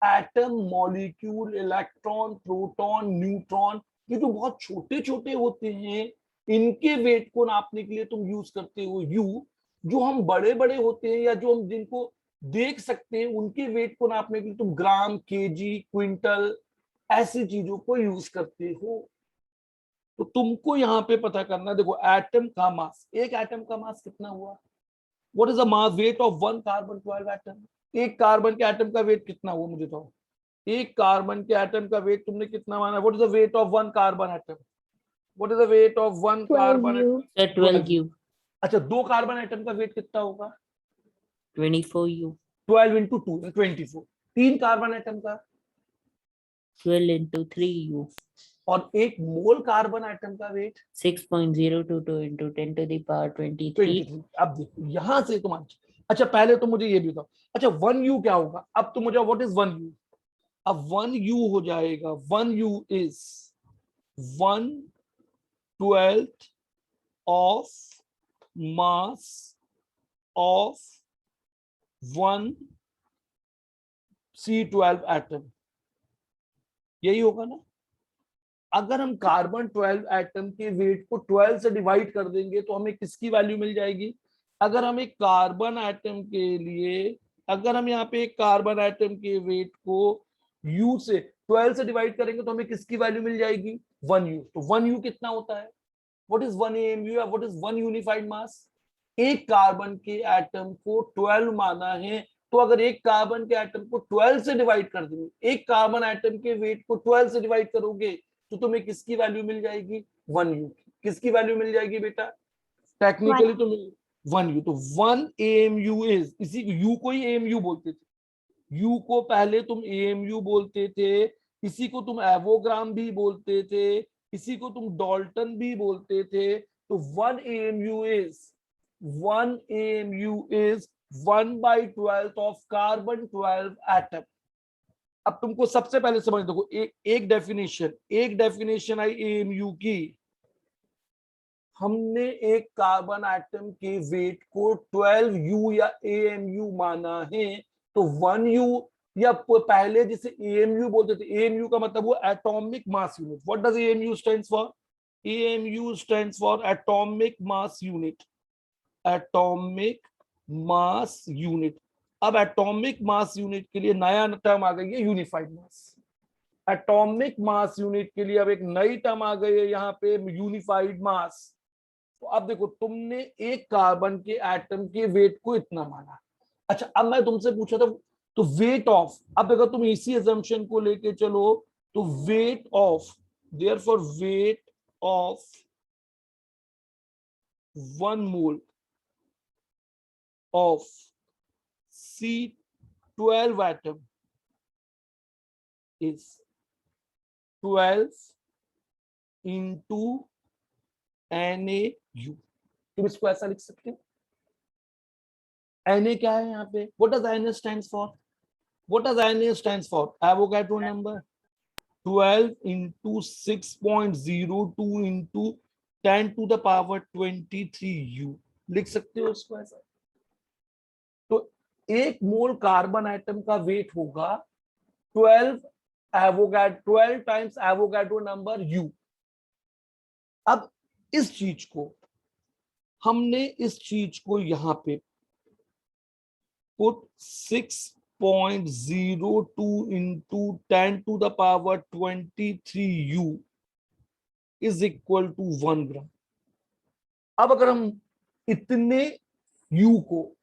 Atom, molecule, electron, proton, neutron, ये जो बहुत छोटे छोटे होते हैं, इनके वेट को नापने के लिए तुम यूज करते हो यू। जो हम बड़े बड़े होते हैं या जो हम जिनको देख सकते हैं, उनके वेट को नापने के लिए तुम ग्राम, केजी, क्विंटल, ऐसी चीजों को यूज करते हो। तो तुमको यहाँ पे पता करना, देखो एटम का मास, एक एटम का मास कितना हुआ, what is the mass weight of one carbon 12 atom. एक कार्बन के एटम का वेट कितना हुआ मुझे तो, एक कार्बन के एटम का वेट तुमने कितना माना, what is the weight of one carbon atom, what is the weight of one carbon 12U. Atom, 12U. अच्छा दो कार्बन एटम का वेट कितना होगा, 24U. 12 इंटू 2 24। तीन कार्बन एटम का, 12 into 3U. और एक मोल कार्बन एटम का wait 6.022 into 10 to the power 23. 23। अब देखो यहां से तुम, अच्छा पहले तो मुझे ये भी बताओ, अच्छा 1U क्या होगा, अब तो मुझे व्हाट इज 1U। अब 1U हो जाएगा, 1U is 1/12 of mass of 1 C12 atom, यही होगा ना। अगर हम कार्बन 12 एटम के वेट को 12 से डिवाइड कर देंगे तो हमें किसकी वैल्यू मिल जाएगी। अगर हम एक कार्बन एटम के लिए, अगर हम यहाँ पे एक कार्बन एटम के वेट को U से 12 से डिवाइड करेंगे तो हमें किसकी वैल्यू मिल जाएगी, 1U। तो 1U कितना होता है, व्हाट इज 1 AMU या व्हाट इज 1 यूनिफाइड मास। एक कार्बन के एटम को 12 माना है, तो अगर एक कार्बन के एटम को 12 से डिवाइड कर देंगे, एक कार्बन एटम के वेट को 12 से डिवाइड करोगे तो तुम्हें किसकी वैल्यू मिल जाएगी, 1U। किसकी वैल्यू मिल जाएगी बेटा, टेक्निकली तो 1U। तो 1 AMU इज, इसी U को ही AMU बोलते थे, U को पहले तुम AMU बोलते थे, इसी को तुम एवोग्राम भी बोलते थे, इसी को तुम डाल्टन भी बोलते थे। तो 1 AMU is 1/12 of carbon 12 atom. अब तुमको सबसे पहले समझ देखो, एक डेफिनेशन आई एएमयू की। हमने एक कार्बन एटम के वेट को 12U या एएमयू माना है, तो 1U या पहले जिसे एएमयू बोलते थे, एएमयू का मतलब वो atomic mass unit. What does AMU stands for? AMU stands for atomic mass unit, atomic mass unit. अब एटॉमिक मास यूनिट के लिए नया टर्म आ गई है, यूनिफाइड मास। एटॉमिक मास यूनिट के लिए अब एक नई टर्म आ गई है यहाँ पे, यूनिफाइड मास। तो अब देखो, तुमने एक कार्बन के एटम के वेट को इतना माना। अच्छा, अब मैं तुमसे पूछा था तो वेट ऑफ, अब अगर तुम इसी अजम्पशन को लेके चलो तो weight of, therefore wait of 1 mole of C12 atom is 12 into NaU। तुम इसको ऐसा लिख सकते हो। Na क्या है यहाँ पे? What does Na stands for? What does Na stands for? Avogadro number 12 into 6.02 into 10 to the power 23U। लिख सकते हो इसको ऐसा। तो एक मोल कार्बन एटम का वेट होगा 12 टाइम्स एवोगाड्रो नंबर U। अब इस चीज को यहां पे put 6.02 into 10 to the power 23U is equal to 1 ग्राम। अब अगर हम इतने U को,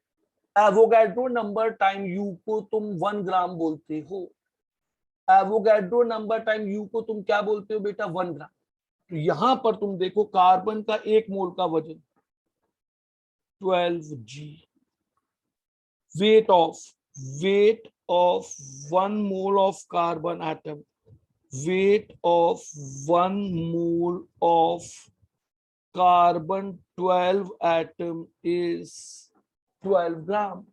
एवोगाड्रो नंबर टाइम U को तुम 1 ग्राम बोलते हो, एवोगाड्रो नंबर टाइम U को तुम क्या बोलते हो बेटा? 1 ग्राम। तो यहां पर तुम देखो, कार्बन का एक मोल का वजन 12G, wait of 1 mole of carbon atom, wait of 1 mole of carbon 12 atom is 12 ग्राम।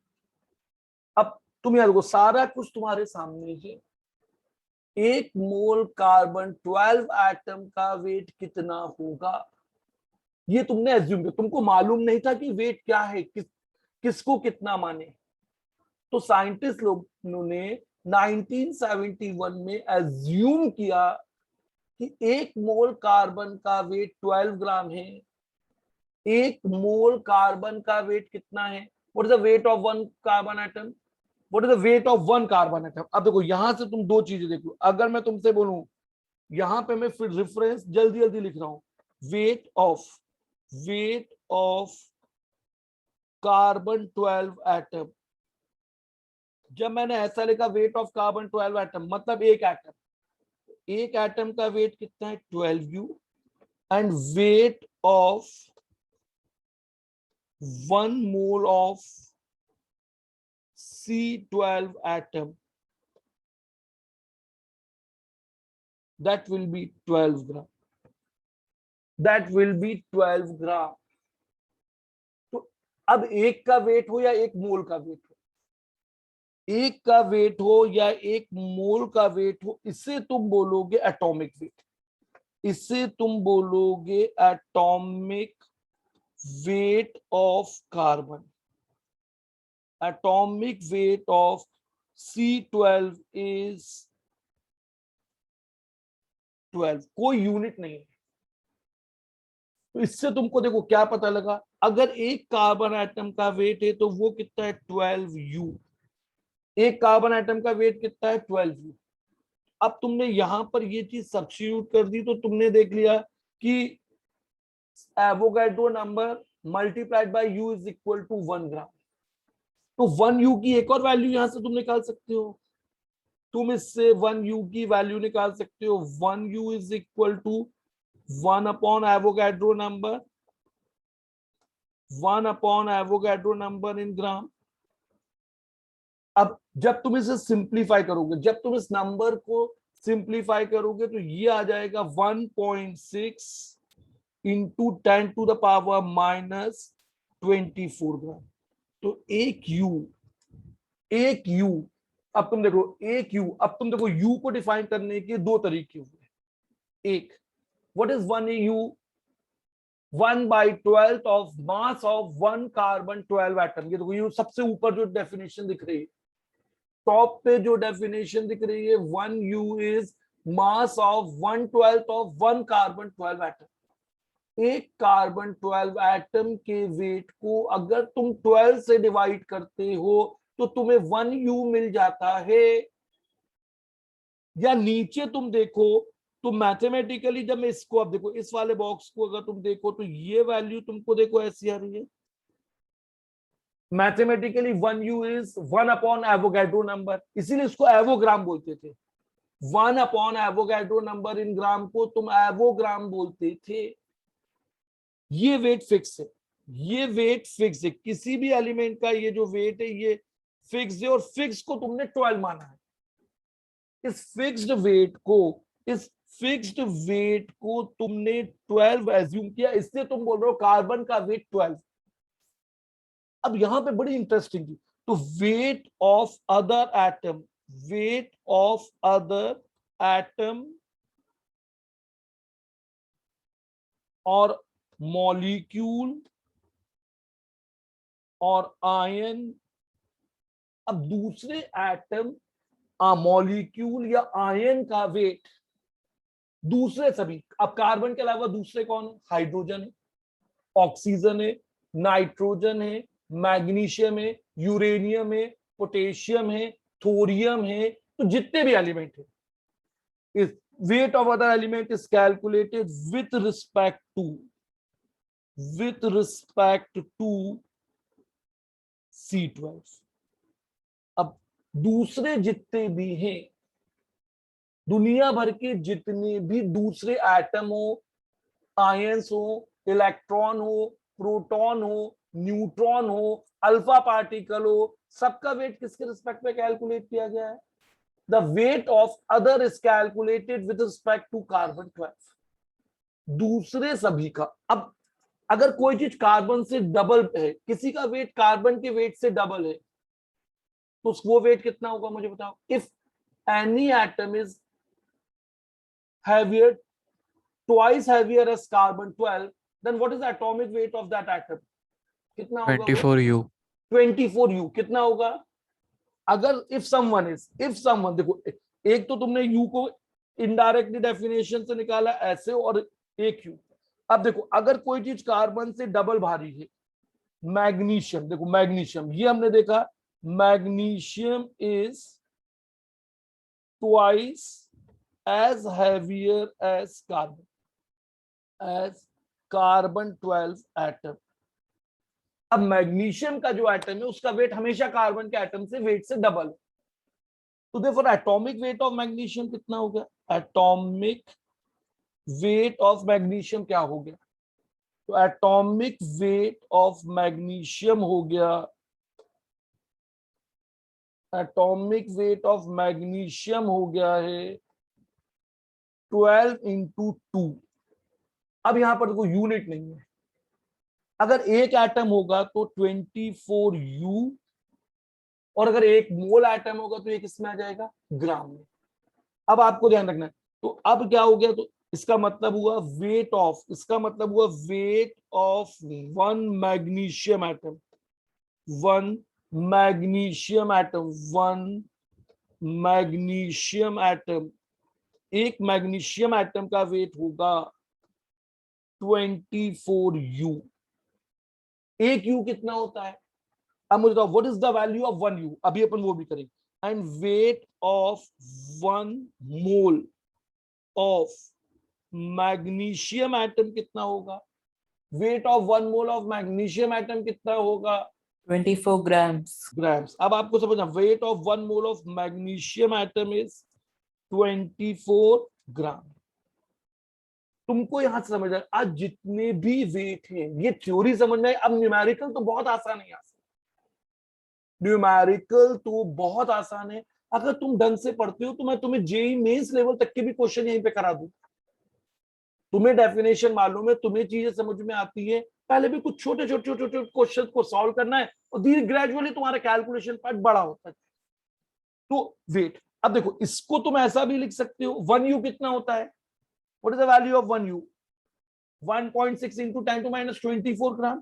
अब तुम यार देखो, सारा कुछ तुम्हारे सामने है। एक मोल कार्बन 12 एटम का वेट कितना होगा, ये तुमने एज्यूम किया। तुमको मालूम नहीं था कि वेट क्या है, किसको कितना माने। तो साइंटिस्ट लोगों ने 1971 में एज्यूम किया कि एक मोल कार्बन का वेट 12 ग्राम है। एक मोल कार्बन का वेट कितना है? What is the weight of 1 carbon atom? What is the weight of 1 carbon atom? अब देखो, यहां से तुम दो चीजें देखो। अगर मैं तुमसे बोलूं, यहां पे मैं फिर रेफरेंस जल्दी जल्दी लिख रहा हूं, वेट ऑफ कार्बन 12 एटम। जब मैंने ऐसा लिखा वेट ऑफ कार्बन 12 एटम, मतलब एक एटम का वेट कितना है? 12U। And wait of 1 mole of C12 atom, that will be 12 gram, that will be 12 gram। तो अब एक का वेट हो या एक मोल का वेट हो, एक का वेट हो या एक मोल का वेट हो, इससे तुम बोलोगे एटॉमिक वेट, इससे तुम बोलोगे atomic weight of carbon. Atomic weight of C12 is 12, कोई यूनिट नहीं है। तो इससे तुमको देखो क्या पता लगा, अगर एक कार्बन एटम का वेट है तो वो कितना है? 12U। एक कार्बन एटम का वेट कितना है? 12U। अब तुमने यहां पर ये चीज सब्स्टिट्यूट कर दी, तो तुमने देख लिया कि Avogadro number multiplied by U is equal to 1 gram. तो 1U की एक और वैल्यू यहां से तुम निकाल सकते हो। तुम इससे 1U की वैल्यू निकाल सकते हो। 1U is equal to 1 upon Avogadro number, 1 upon Avogadro number in gram. अब जब तुम इसे सिंप्लीफाई करोगे, जब तुम इस नंबर को सिंप्लीफाई करोगे, तो ये आ जाएगा 1.6 इंटू 10 टू द पावर -24 ग्राम। तो एक यू अब तुम देखो एक यू, अब तुम देखो यू को डिफाइन करने के दो तरीके हुए। एक, what is 1 you? 1/12 of mass of 1 carbon 12 atom. ये देखो ये सबसे ऊपर जो डेफिनेशन दिख रही है, टॉप पे जो डेफिनेशन दिख रही है, 1 U is mass of 1/12 of 1 carbon 12 atom. एक कार्बन 12 एटम के वेट को अगर तुम 12 से डिवाइड करते हो तो तुम्हें 1U मिल जाता है। या नीचे तुम देखो तो मैथमेटिकली जब मैं इसको, अब देखो इस वाले बॉक्स को अगर तुम देखो तो ये वैल्यू तुमको देखो ऐसी आ रही है। Mathematically 1U is 1 upon Avogadro number, इसीलिए इसको एवोग्राम बोलते थे। 1 अपॉन एवोगैड्रो नंबर इन ग्राम को तुम एवोग्राम बोलते थे। ये वेट फिक्स है, ये वेट फिक्स है, किसी भी एलिमेंट का ये जो वेट है ये फिक्स है, और फिक्स को तुमने 12 माना है। इस फिक्स्ड वेट को, इस फिक्स्ड वेट को तुमने 12 एज्यूम किया, इससे तुम बोल रहे हो कार्बन का वेट 12। अब यहां पे बड़ी इंटरेस्टिंग थी, तो weight of other atom, wait of other atom और मॉलिक्यूल और आयन। अब दूसरे एटम, मॉलिक्यूल या आयन का वेट दूसरे सभी, अब कार्बन के अलावा दूसरे कौन है? हाइड्रोजन है, ऑक्सीजन है, नाइट्रोजन है, मैग्नीशियम है, यूरेनियम है, पोटेशियम है, थोरियम है। तो जितने भी एलिमेंट है, इस weight of other element is calculated with respect to C12। अब दूसरे जितने भी हैं, दुनिया भर के जितने भी दूसरे एटम हो, आयंस हो, इलेक्ट्रॉन हो, प्रोटॉन हो, न्यूट्रॉन हो, अल्फा पार्टिकल हो, सबका वेट किसके रिस्पेक्ट में कैलकुलेट किया गया है? The weight of other is calculated with respect to carbon 12। दूसरे सभी का, अब अगर कोई चीज कार्बन से डबल है, किसी का वेट कार्बन के वेट से डबल है, तो वो वेट कितना होगा मुझे बताओ। If any atom is heavier, twice heavier as carbon 12, then what is the atomic weight of that atom? कितना होगा? 24U. 24U। कितना होगा? अगर if someone देखो, एक तो तुमने U को इनडायरेक्टली डेफिनेशन से निकाला ऐसे, और एक U। अब देखो अगर कोई चीज कार्बन से डबल भारी है, मैग्नीशियम, देखो मैग्नीशियम, ये हमने देखा, magnesium is twice as heavier as carbon 12 atom। अब मैग्नीशियम का जो एटम है उसका वेट हमेशा कार्बन के एटम से वेट से डबल है, तो therefore atomic weight of magnesium कितना हो गया? एटॉमिक वेट ऑफ मैग्नीशियम क्या हो गया? तो एटॉमिक वेट ऑफ मैग्नीशियम हो गया, एटॉमिक वेट ऑफ मैग्नीशियम हो गया है 12 into 2। अब यहां पर कोई यूनिट नहीं है, अगर एक एटम होगा तो 24U, और अगर एक मोल एटम होगा तो ये किसमें आ जाएगा? ग्राम में। अब आपको ध्यान रखना है, तो अब क्या हो गया, तो इसका मतलब हुआ वेट ऑफ, इसका मतलब हुआ wait of 1 magnesium atom, 1 magnesium atom, 1 magnesium atom, एक मैग्नीशियम एटम का वेट होगा 24U। एक U कितना होता है? अब मुझे बताओ what is the value of 1U, अभी अपन वो भी करेंगे। And wait of 1 mole of magnesium atom कितना होगा? Wait of 1 mole of magnesium atom कितना होगा? 24 grams. ग्राम्स। अब आपको समझना, wait of 1 mole of magnesium atom is 24 ग्राम। तुमको यहां से समझ आए, आज जितने भी वेट हैं ये थ्योरी समझ में आए। अब न्यूमेरिकल तो बहुत आसान है, न्यूमेरिकल तो बहुत आसान है। अगर तुम ढंग से पढ़ते हो तो मैं तुम्हें जेईई मेंस लेवल तक के भी क्वेश्चन यहीं पे करा दूं। तुम्हें डेफिनेशन मालूम है, तुम्हें चीजें समझ में आती है, पहले भी कुछ छोटे छोटे क्वेश्चन को सॉल्व करना है, और धीरे ग्रेजुअली तुम्हारा कैलकुलेशन पार्ट बड़ा होता है। तो वेट, अब देखो इसको तुम ऐसा भी लिख सकते हो, 1U कितना होता है, what is the value of 1U, 1.6 into 10⁻24 ग्राम।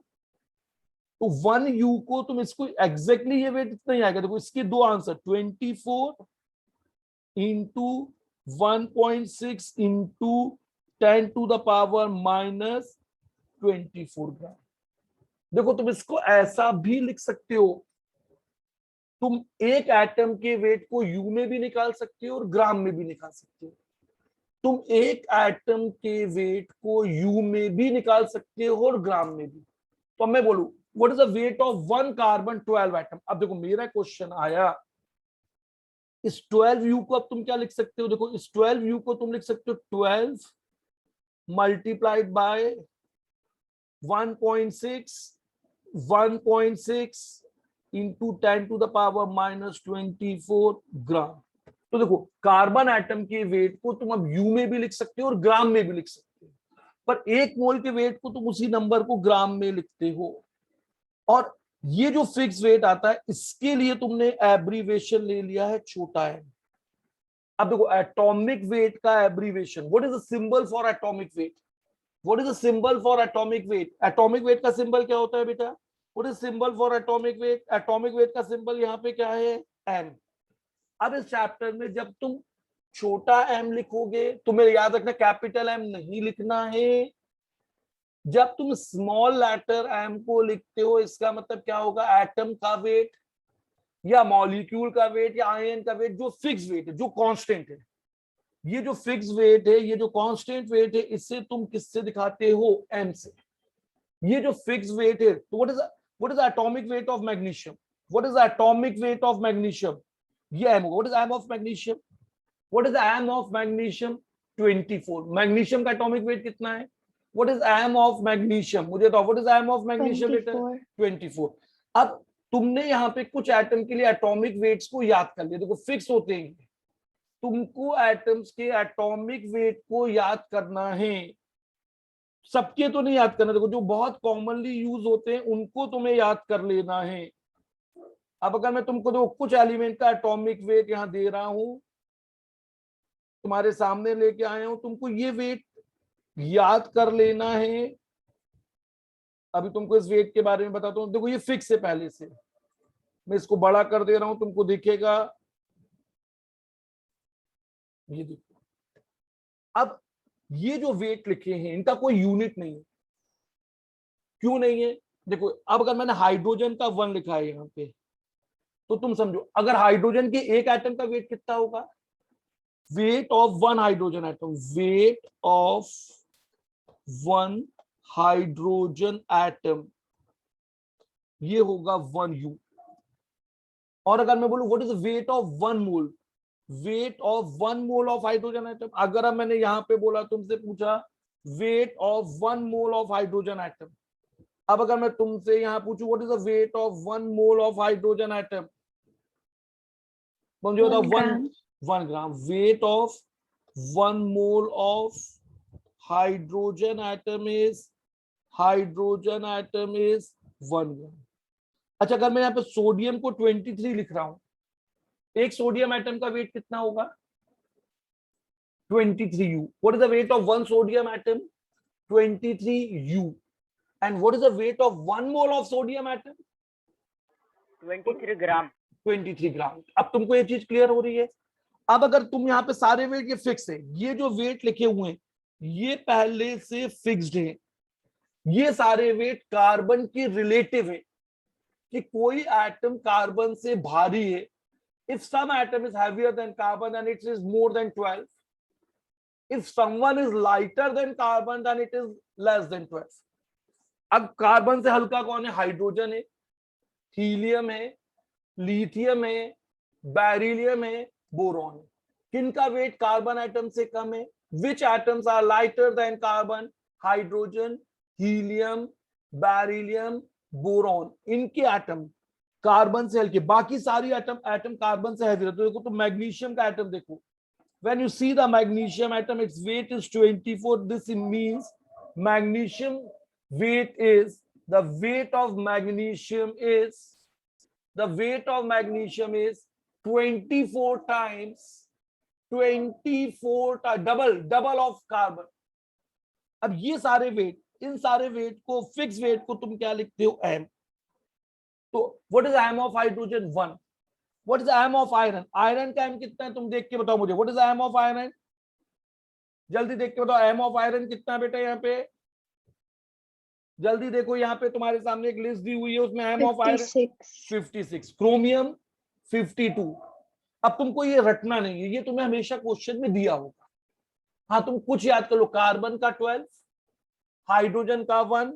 तो 1U को तुम इसको एग्जैक्टली ये वेट इतना ही आएगा, देखो इसके दो आंसर, 24 इंटू 1.6 इंटू 10⁻24 ग्राम। देखो तुम इसको ऐसा भी लिख सकते हो, तुम एक एटम के वेट को यू में भी निकाल सकते हो और ग्राम में भी निकाल सकते हो। तुम एक एटम के वेट को यू में भी निकाल सकते हो और ग्राम में भी। तो मैं बोलूं what is the weight of 1 carbon 12 atom. अब देखो मेरा क्वेश्चन आया, इस 12U को अब तुम क्या लिख सकते हो, देखो इस 12U को तुम लिख सकते हो 12 मल्टीप्लाइड बाय 1.6 इंटू 10⁻24 ग्राम। तो देखो कार्बन एटम के वेट को तुम अब यू में भी लिख सकते हो और ग्राम में भी लिख सकते हो, पर एक मोल के वेट को तुम उसी नंबर को ग्राम में लिखते हो। और ये जो फिक्स वेट आता है इसके लिए तुमने एब्रीवेशन ले लिया है छोटा है। अब देखो एटॉमिक वेट का abbreviation, what is the symbol for atomic weight, what is the symbol for atomic weight, atomic wait का सिंबल क्या होता है बेटा, what is symbol for atomic weight, atomic wait का सिंबल यहाँ पे क्या है, एम। अब इस चैप्टर में जब तुम छोटा एम लिखोगे, तुम्हें याद रखना कैपिटल एम नहीं लिखना है। जब तुम स्मॉल लेटर एम को लिखते हो इसका मतलब क्या होगा, एटम का वेट या मॉलिक्यूल का वेट या आयन का वेट जो फिक्स वेट है, जो कांस्टेंट है। ये जो फिक्स वेट है, ये जो कांस्टेंट वेट है, इससे तुम किससे दिखाते हो, एम से। ये जो फिक्स वेट है, तो what is atomic weight of magnesium, what is atomic weight of magnesium, ये एम होगा। What is M of magnesium, what is M of magnesium, 24। Magnesium का एटॉमिक वेट कितना है, what is M of magnesium, मुझे तो what is M of magnesium बेटा, 24। अब तुमने यहाँ पे कुछ एटम के लिए एटॉमिक वेट्स को याद कर लिया, देखो फिक्स होते हैं, तुमको एटम्स के एटॉमिक वेट को याद करना है, सबके तो नहीं याद करना, देखो जो बहुत कॉमनली यूज होते हैं उनको तुम्हें याद कर लेना है। अब अगर मैं तुमको देखो कुछ एलिमेंट का एटॉमिक वेट यहां दे रहा हूं, तुम्हारे सामने लेके आया हूं, तुमको ये वेट याद कर लेना है। अभी तुमको इस वेट के बारे में बताता हूं, देखो ये फिक्स है पहले से, मैं इसको बड़ा कर दे रहा हूं, तुमको दिखेगा, ये देखो। अब ये जो वेट लिखे हैं इनका कोई यूनिट नहीं है, क्यों नहीं है, देखो अब अगर मैंने हाइड्रोजन का 1 लिखा है यहाँ पे, तो तुम समझो अगर हाइड्रोजन के एक एटम का वेट कितना होगा, wait of 1 hydrogen atom, wait of 1 hydrogen atom, ये होगा 1U। और अगर मैं बोलूं what is wait of 1 mole, wait of 1 mole of hydrogen atom, अगर अब मैंने यहां पे बोला, तुमसे पूछा wait of 1 mole of hydrogen atom, अब अगर मैं तुमसे यहां पूछूं what is the weight of 1 mole of hydrogen atom, मुझे बता 1 ग्राम, wait of 1 mole of hydrogen atom is 1 ग्राम। अच्छा अगर मैं यहाँ पे सोडियम को 23 लिख रहा हूं, एक सोडियम एटम का वेट कितना होगा, 23U। What is the weight of 1 sodium atom, 23U। And what is the weight of 1 mole of sodium atom, 23 ग्राम। 23 ग्राम। अब तुमको ये चीज क्लियर हो रही है। अब अगर तुम यहाँ पे सारे वेट ये फिक्स है, ये जो वेट लिखे हुए हैं ये पहले से फिक्स्ड है, ये सारे वेट कार्बन के रिलेटिव है, कि कोई एटम कार्बन से भारी है, if some atom is heavier than carbon then it is more than 12, if someone is lighter than carbon then it is less than 12। अब कार्बन से हल्का कौन है, हाइड्रोजन है, हीलियम है, लिथियम है, बेरिलियम है, बोरॉन है। किनका वेट कार्बन एटम से कम है, which atoms are lighter than carbon, hydrogen, helium, beryllium, boron, इनके एटम कार्बन से हल्के, बाकी सारी एटम कार्बन से हैवी रहते। देखो तो मैग्नीशियम का एटम देखो, when you see the magnesium atom its weight is 24, this means magnesium weight is the weight of magnesium is 24 times, 24 double of carbon. अब ये सारे वेट, इन सारे वेट को, फिक्स वेट को तुम क्या लिखते हो? एम। तो what is M of hydrogen? 1। What is M of iron? Iron का एम कितना है तुम देख के बताओ मुझे। What is M of iron? जल्दी देख के बताओ, एम ऑफ आयरन कितना बेटा? यहाँ पे जल्दी देखो, यहाँ पे तुम्हारे सामने एक लिस्ट दी हुई है, उसमें एम ऑफ आयरन 56, क्रोमियम 52। अब तुमको ये रटना नहीं है, ये तुम्हें हमेशा क्वेश्चन में दिया होगा। हाँ, तुम कुछ याद कर लो। कार्बन का 12, हाइड्रोजन का 1,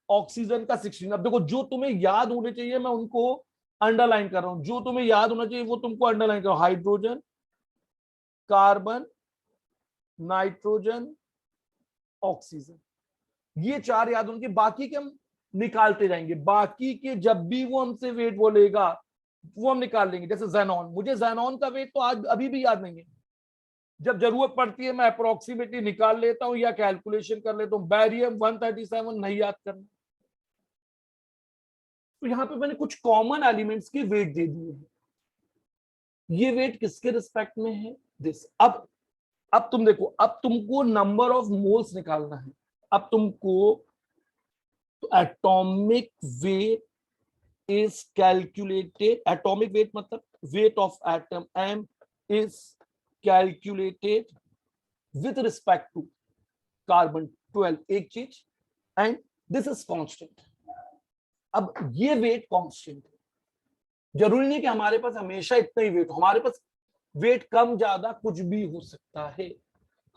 ऑक्सीजन का 16। अब देखो, जो तुम्हें याद होने चाहिए मैं उनको अंडरलाइन कर रहा हूं, जो तुम्हें याद होना चाहिए वो तुमको अंडरलाइन करो। हाइड्रोजन, कार्बन, नाइट्रोजन, ऑक्सीजन, ये 4 याद होंगे। बाकी के हम निकालते जाएंगे, बाकी के जब भी वो हमसे वेट बोलेगा वो हम निकाल लेंगे। जैसे ज़ेनॉन, मुझे ज़ेनॉन का वेट तो आज अभी भी याद नहीं है, जब जरूरत पड़ती है मैं अप्रोक्सीमेटली निकाल लेता हूं या कैलकुलेशन कर लेता हूं। बैरियम 137 नहीं याद करना। तो यहां पे मैंने कुछ कॉमन एलिमेंट्स के वेट दे दिए हैं। ये वेट किसके रिस्पेक्ट में है? दिस। अब तुम देखो, अब तुमको नंबर ऑफ मोल्स निकालना है। अब तुमको तो atomic weight is calculated, atomic weight मतलब weight of atom, M is calculated with respect to carbon 12, एक चीज, एंड दिस इज कांस्टेंट। अब ये वेट कांस्टेंट है, जरूरी नहीं कि हमारे पास हमेशा इतना ही वेट हो, हमारे पास वेट कम ज्यादा कुछ भी हो सकता है।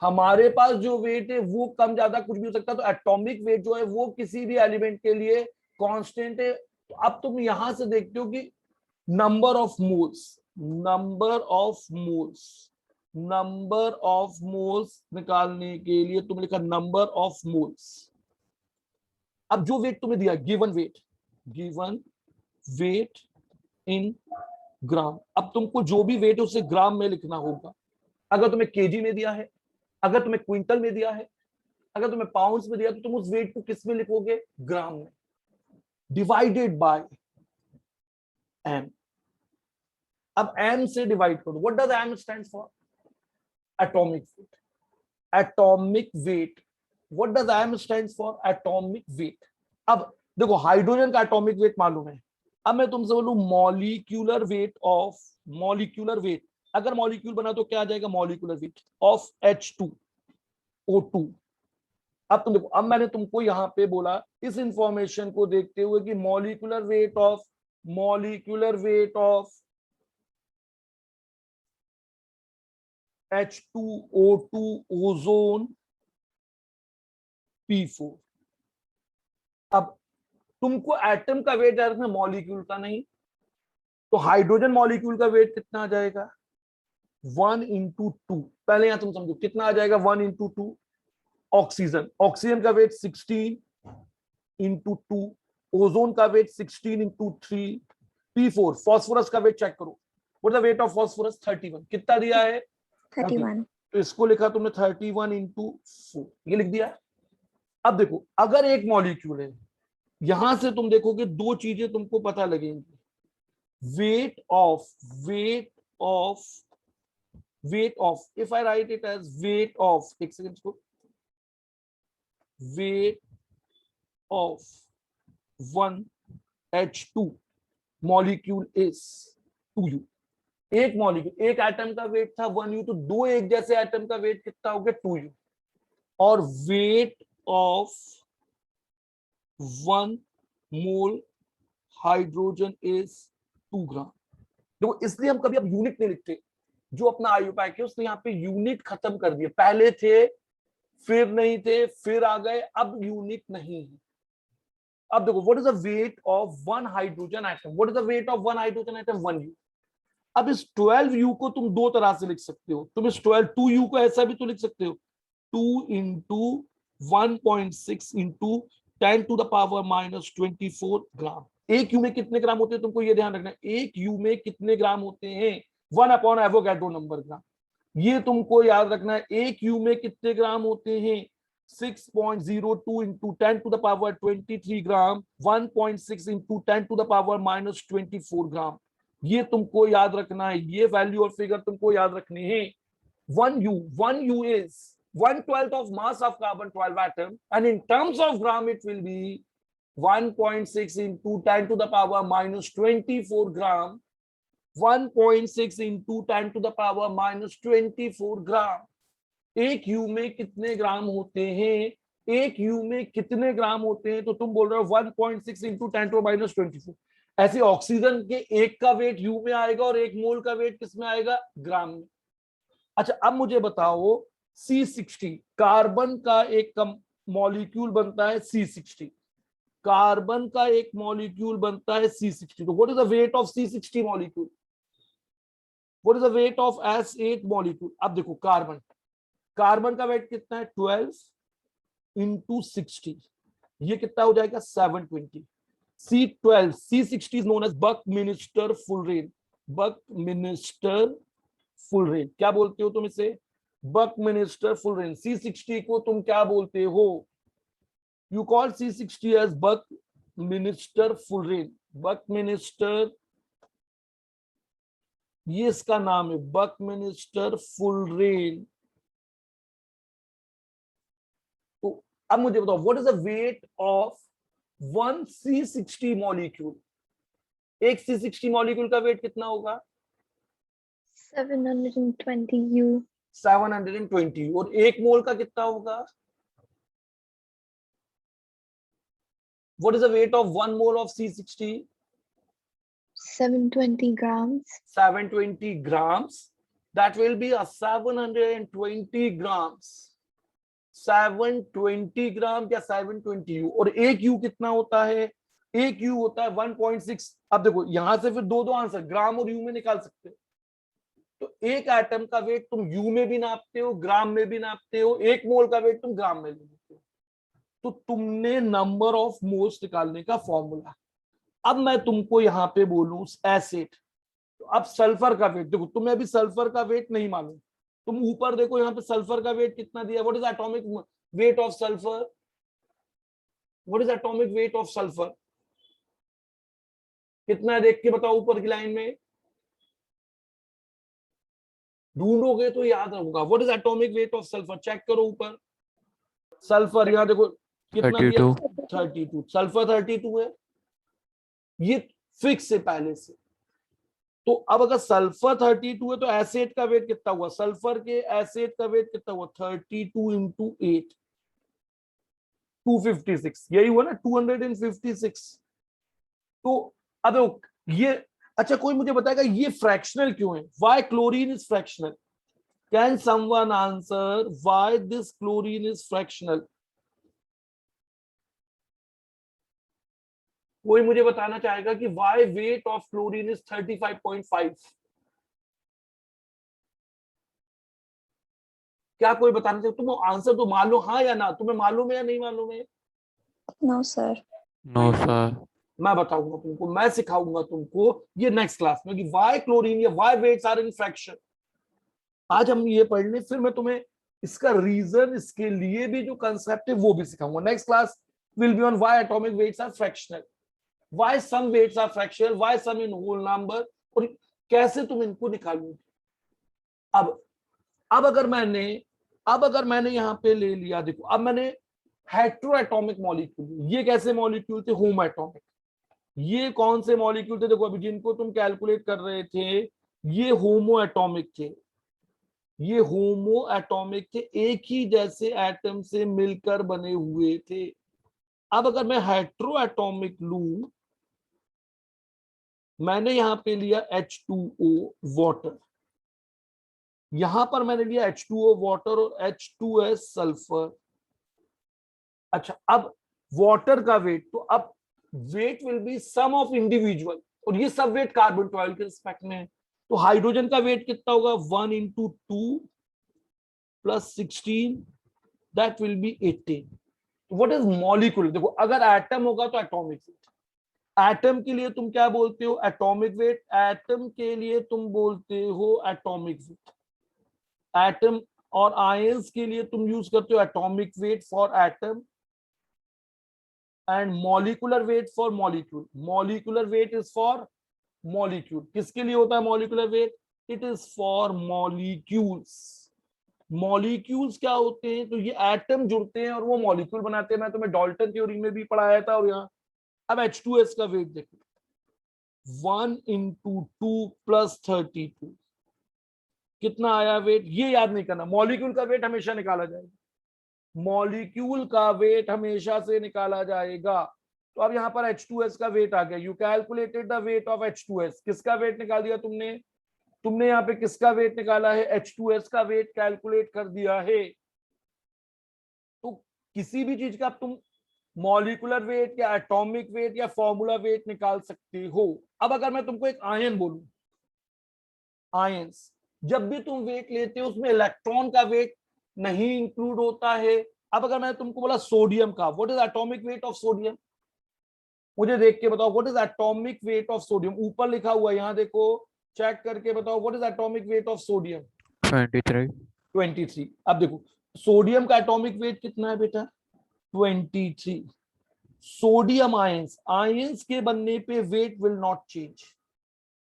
हमारे पास जो वेट है वो कम ज्यादा कुछ भी हो सकता है। तो एटॉमिक वेट जो है वो किसी भी एलिमेंट के लिए कांस्टेंट है। तो अब तुम यहां से देखते हो कि number of moles, number of moles, number of moles निकालने के लिए तुम लिखा नंबर ऑफ मोल्स। अब जो वेट तुम्हें दिया, गिवन वेट इन ग्राम। अब तुमको जो भी वेट है उसे ग्राम में लिखना होगा। अगर तुम्हें केजी में दिया है, अगर तुम्हें क्विंटल में दिया है, अगर तुम्हें पाउंड्स में दिया तो तुम उस वेट को किस में लिखोगे? ग्राम में, डिवाइडेड बाय एम। अब एम से डिवाइड करो। What does M stand for? Atomic weight. Atomic weight, what does M stand for? Atomic weight. अब देखो, हाइड्रोजन का एटॉमिक वेट मालूम है। अब मैं तुमसे बोलूं molecular weight of, molecular weight, अगर मॉलिक्यूल बना तो क्या आ जाएगा? Molecular weight of H2O2। अब तुम देखो, अब मैंने तुमको यहां पे बोला इस इंफॉर्मेशन को देखते हुए कि molecular weight of H2O2 ozone P4। अब तुमको एटम का वेट है, मॉलिक्यूल का नहीं। तो हाइड्रोजन मॉलिक्यूल का वेट कितना आ जाएगा? 1 into 2। पहले यहां तुम समझो कितना आ जाएगा? 1 into 2। ऑक्सीजन का वेट 16 into 2। ओजोन का वेट 16 into 3। P4 फॉस्फोरस का वेट चेक करो। What the weight of phosphorus? 31। कितना दिया है? 31। तो इसको लिखा तुमने 31 into 4, ये लिख दिया। अब देखो, अगर एक मॉलिक्यूल है, यहां से तुम देखोगे दो चीजें तुमको पता लगेंगी। Weight of, if I write it as weight of, एक सेकंड को, weight of 1 H2 molecule is 2U। एक मॉलिक्यूल, एक एटम का वेट था 1U, तो दो एक जैसे एटम का वेट कितना हो गया? 2U। और wait of 1 mole hydrogen is 2 ग्राम। देखो, इसलिए हम कभी अब यूनिट नहीं लिखते। जो अपना आयुपैक है उसने यहाँ पे यूनिट खत्म कर दिया। पहले थे, फिर नहीं थे, फिर आ गए, अब यूनिट नहीं है। अब देखो, what is the weight of 1 hydrogen atom? What is the weight of 1 hydrogen atom? 1U। अब इस 12U को तुम दो तरह से लिख सकते हो। तुम इस 2U को ऐसा भी तो लिख सकते हो, 2 into 1.6 into 10 to the power minus 24 ग्राम। एक यू में कितने ग्राम होते हैं तुमको ये ध्यान रखना है। एक यू में कितने ग्राम होते हैं? 1 / एवोगाड्रो नंबर ग्राम। ये तुमको याद रखना है। एक यू में कितने ग्राम होते हैं? 6.02 into 10 to the power 23 gram, 1.6 into 10 to the power minus 24 ग्राम। ये तुमको याद रखना है, ये वैल्यू और फिगर तुमको याद रखनी है। 1 U is 1/12 of mass of carbon 12 atom, and in terms of gram it will be 1.6 into 10 to the power minus 24 gram. 1.6 into 10 to the power minus 24 ग्राम। एक यू में कितने ग्राम होते हैं, एक यू में कितने ग्राम होते हैं, तो तुम बोल रहे हो 1.6 इंटू 10 टू माइनस 24। ऐसे ऑक्सीजन के एक का वेट यू में आएगा और एक मोल का वेट किस में आएगा, ग्राम में। अच्छा अब मुझे बताओ C60, कार्बन का एक मॉलिक्यूल बनता है C60, कार्बन का एक मॉलिक्यूल बनता है C60, तो what is the weight of C60 molecule, what is the weight of S8 molecule. अब देखो कार्बन, कार्बन का वेट कितना है 12 इंटू 60, ये कितना हो जाएगा 720। C12 C60 is known as Buckminster fullerene, Buckminster fullerene, क्या बोलते हो तुम इसे, बकमिंस्टर फुलरेन। C60 को तुम क्या बोलते हो, you call C60 as Buckminster fullerene, Buckminster, ये इसका नाम है बकमिंस्टर फुलरेन। तो अब मुझे बताओ what is the weight of 1 C60 molecule, एक C60 मॉलिक्यूल का वेट कितना होगा 720 U. 720, और एक मोल का कितना होगा, what is the weight of 1 mole of C60, 720 grams. 720 grams, that will be a 720 grams, 720 ग्राम या 720 U, और एक U कितना होता है, एक U होता है 1.6। अब देखो यहां से फिर दो आंसर ग्राम और U में निकाल सकते हो, तो एक एटम का वेट तुम U में भी नापते हो, ग्राम में भी नापते हो, एक मोल का वेट तुम ग्राम में भी नापते हो, तो तुमने नंबर ऑफ मोल्स निकालने का फॉर्मूला। अब मैं तुमको यहां पे बोलूं एसिड, तो अब सल्फर का वेट देखो, तुम्हें अभी सल्फर का वेट नहीं मालूम, तुम ऊपर देखो यहाँ पे सल्फर का वेट कितना दिया, what is atomic weight of sulphur, what is atomic weight of sulphur, कितना है देख के बताओ ऊपर की लाइन में, ढूंढोगे तो याद रखोगा, what is atomic weight of sulphur, check करो ऊपर, सल्फर यहाँ देखो कितना दिया 32, सल्फर 32 है, ये फिक्स है पहले से। तो अब अगर सल्फर 32 है तो एसिड का वेट कितना हुआ, सल्फर के एसिड का वेट कितना हुआ 32 इंटू 8, 256, यही हुआ ना 256। तो अब ये, अच्छा कोई मुझे बताएगा ये फ्रैक्शनल क्यों है, why chlorine is fractional, can someone answer why this chlorine is fractional, कोई मुझे बताना चाहेगा कि why weight of chlorine is 35.5, क्या कोई बताना चाहिए, तुम आंसर तो मालूम हाँ या ना, तुम्हें मालूम है या नहीं मालूम है, No, sir. No sir. मैं बताऊंगा तुमको, मैं सिखाऊंगा तुमको ये नेक्स्ट क्लास में कि व्हाई क्लोरीन या why weights are in fraction. आज हम ये पढ़ लें, फिर मैं तुम्हें इसका रीजन, इसके लिए भी जो कंसेप्ट है वो भी सिखाऊंगा। Next class will be on why atomic weights are fractional, why some weights are fractional, why some in whole number, और कैसे तुम इनको निकालोगे। अब अगर मैंने यहाँ पे ले लिया, देखो अब मैंने हेट्रो एटॉमिक मॉलिक्यूल, ये कैसे मॉलिक्यूल थे, होमो एटॉमिक, ये कौन से मॉलिक्यूल थे, देखो अभी जिनको तुम कैलकुलेट कर रहे थे ये होमो एटॉमिक थे, ये होमो एटॉमिक थे, एक ही जैसे एटम से मिलकर बने हुए थे। अब अगर मैं हेट्रो एटॉमिक लूं, मैंने यहां पे लिया H2O वाटर, यहां पर मैंने लिया H2O वाटर और H2S सल्फर। अच्छा अब वाटर का वेट, तो अब weight will be sum of individual, और ये सब वेट कार्बन 12 के रिस्पेक्ट में है, तो हाइड्रोजन का वेट कितना होगा 1 into 2 plus 16, that will B 18। What is molecule, देखो अगर एटम होगा तो एटॉमिक वेट, एटम के लिए तुम क्या बोलते हो एटॉमिक वेट, एटम के लिए तुम बोलते हो एटॉमिक वेट, एटम और आयंस के लिए तुम यूज करते हो atomic weight for atom, and molecular weight for molecule, molecular weight is for molecule. किसके लिए होता है molecular weight? It is for molecules. Molecules क्या होते हैं? तो ये एटम जुड़ते हैं और वो मॉलिक्यूल बनाते हैं। मैं तुम्हें डाल्टन थ्योरी में भी पढ़ाया था। और यहाँ अब H2S का वेट देखो, 1 × 2 + 32 कितना आया वेट? ये याद नहीं करना, मॉलिक्यूल का वेट हमेशा निकाला जाएगा, मॉलिक्यूल का वेट हमेशा से निकाला जाएगा। तो अब यहाँ पर H2S का वेट आ गया। You calculated the weight of H2S। किसका वेट निकाल दिया तुमने? तुमने यहाँ पे किसका वेट निकाला है? H2S का वेट कैलकुलेट कर दिया है। तो किसी भी चीज का तुम मॉलिक्यूलर वेट या एटॉमिक वेट या फॉर्मूला वेट निकाल सकते हो। अब अगर मैं तुमको एक आयन बोलूं, आयंस, जब भी तुम वेट लेते हो उसमें इलेक्ट्रॉन का वेट नहीं इंक्लूड होता है। अब अगर मैं तुमको बोला सोडियम का, what is atomic weight of sodium? मुझे देख के बताओ what is atomic weight of sodium. ऊपर लिखा हुआ है, यहाँ देखो, चेक करके बताओ what is atomic weight of sodium? 23. 23। अब देखो सोडियम का एटॉमिक वेट कितना है बेटा? 23। सोडियम आयंस, आयंस के बनने पे weight will not change,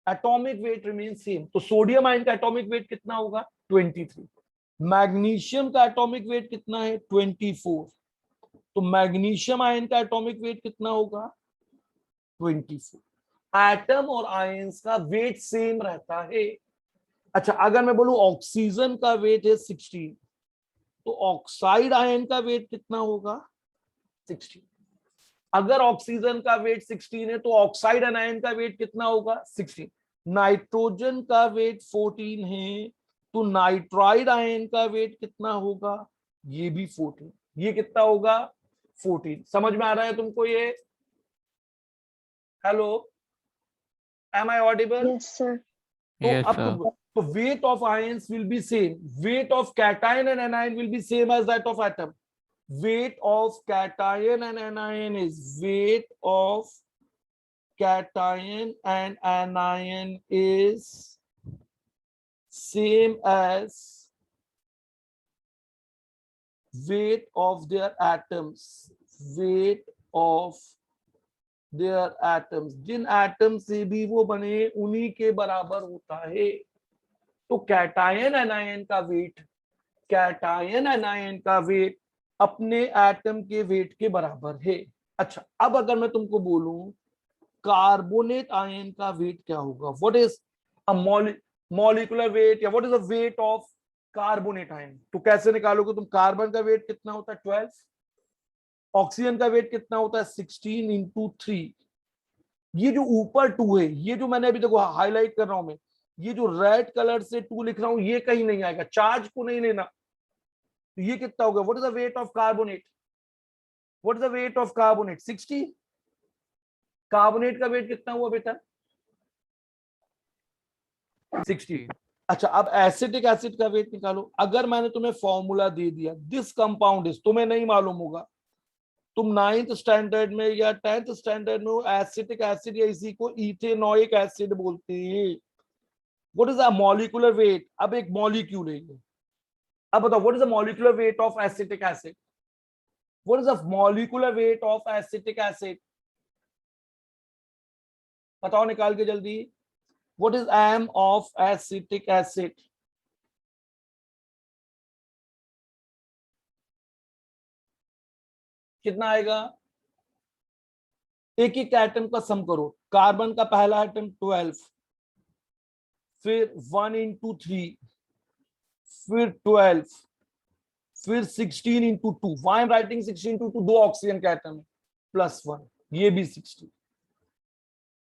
atomic weight remain same. तो सोडियम आयन का एटॉमिक वेट कितना होगा? 23। मैग्नीशियम का एटॉमिक वेट कितना है? 24। तो मैग्नीशियम आयन का एटॉमिक वेट कितना होगा? 24। एटम और आयंस का वेट सेम रहता है। अच्छा, अगर मैं बोलूं ऑक्सीजन का वेट है 16, तो ऑक्साइड आयन का वेट कितना होगा? 16। अगर ऑक्सीजन का वेट 16 है तो ऑक्साइड आयन का वेट कितना होगा? 16। नाइट्रोजन का वेट 14 है, तो नाइट्राइड आयन का वेट कितना होगा? ये भी 14। ये कितना होगा? 14। समझ में आ रहा है तुमको ये? Hello, am I audible? Yes, sir. तो Yes, अब sir. तो weight of ions will be same, weight of cation and anion will be same as that of atom. Weight of cation and anion is weight of cation and anion is same as weight of their atoms, weight of their atoms। जिन atom से भी वो बने उन्हीं के बराबर होता है। तो कैटायन एनायन का वेट, कैटायन एनायन का वेट अपने एटम के वेट के बराबर है। अच्छा, अब अगर मैं तुमको बोलूं कार्बोनेट आयन का वेट क्या होगा? What is a molecular weight या what is the weight of carbonate ion? तो कैसे निकालोगे तुम? कार्बन का वेट कितना होता है? 12। ऑक्सीजन का वेट कितना होता है? 16 × 3। ये जो ऊपर 2 है, ये जो मैंने अभी देखो हाईलाइट कर रहा हूं मैं, ये जो रेड कलर से 2 लिख रहा हूं, ये कहीं नहीं आएगा, चार्ज को नहीं लेना। तो ये कितना होगा? What is the weight of carbonate? What is the weight of carbonate? 60। Carbonate का वेट कितना हुआ बेटा? 60। अच्छा, अब एसिटिक एसिड का वेट निकालो। अगर मैंने तुम्हें फॉर्मूला दे दिया, दिस कंपाउंड इज, तुम्हें नहीं मालूम होगा, तुम 9th स्टैंडर्ड में या 10th स्टैंडर्ड में एसिटिक एसिड या इसी को इथेनोइक एसिड बोलते हैं। What is the molecular wait? अब एक मॉलिक्यूल है ये। अब बताओ what is the molecular weight of acetic acid? What is the molecular weight of acetic acid? बताओ निकाल के जल्दी। What is m of acetic acid? कितना आएगा? एक एक एटम का सम करो। कार्बन का पहला एटम 12, फिर 1 × 3, फिर 12, फिर 16 × 2। Why I'm writing 16 × 2? 2 ऑक्सीजन के एटम है, +1, ये भी 16।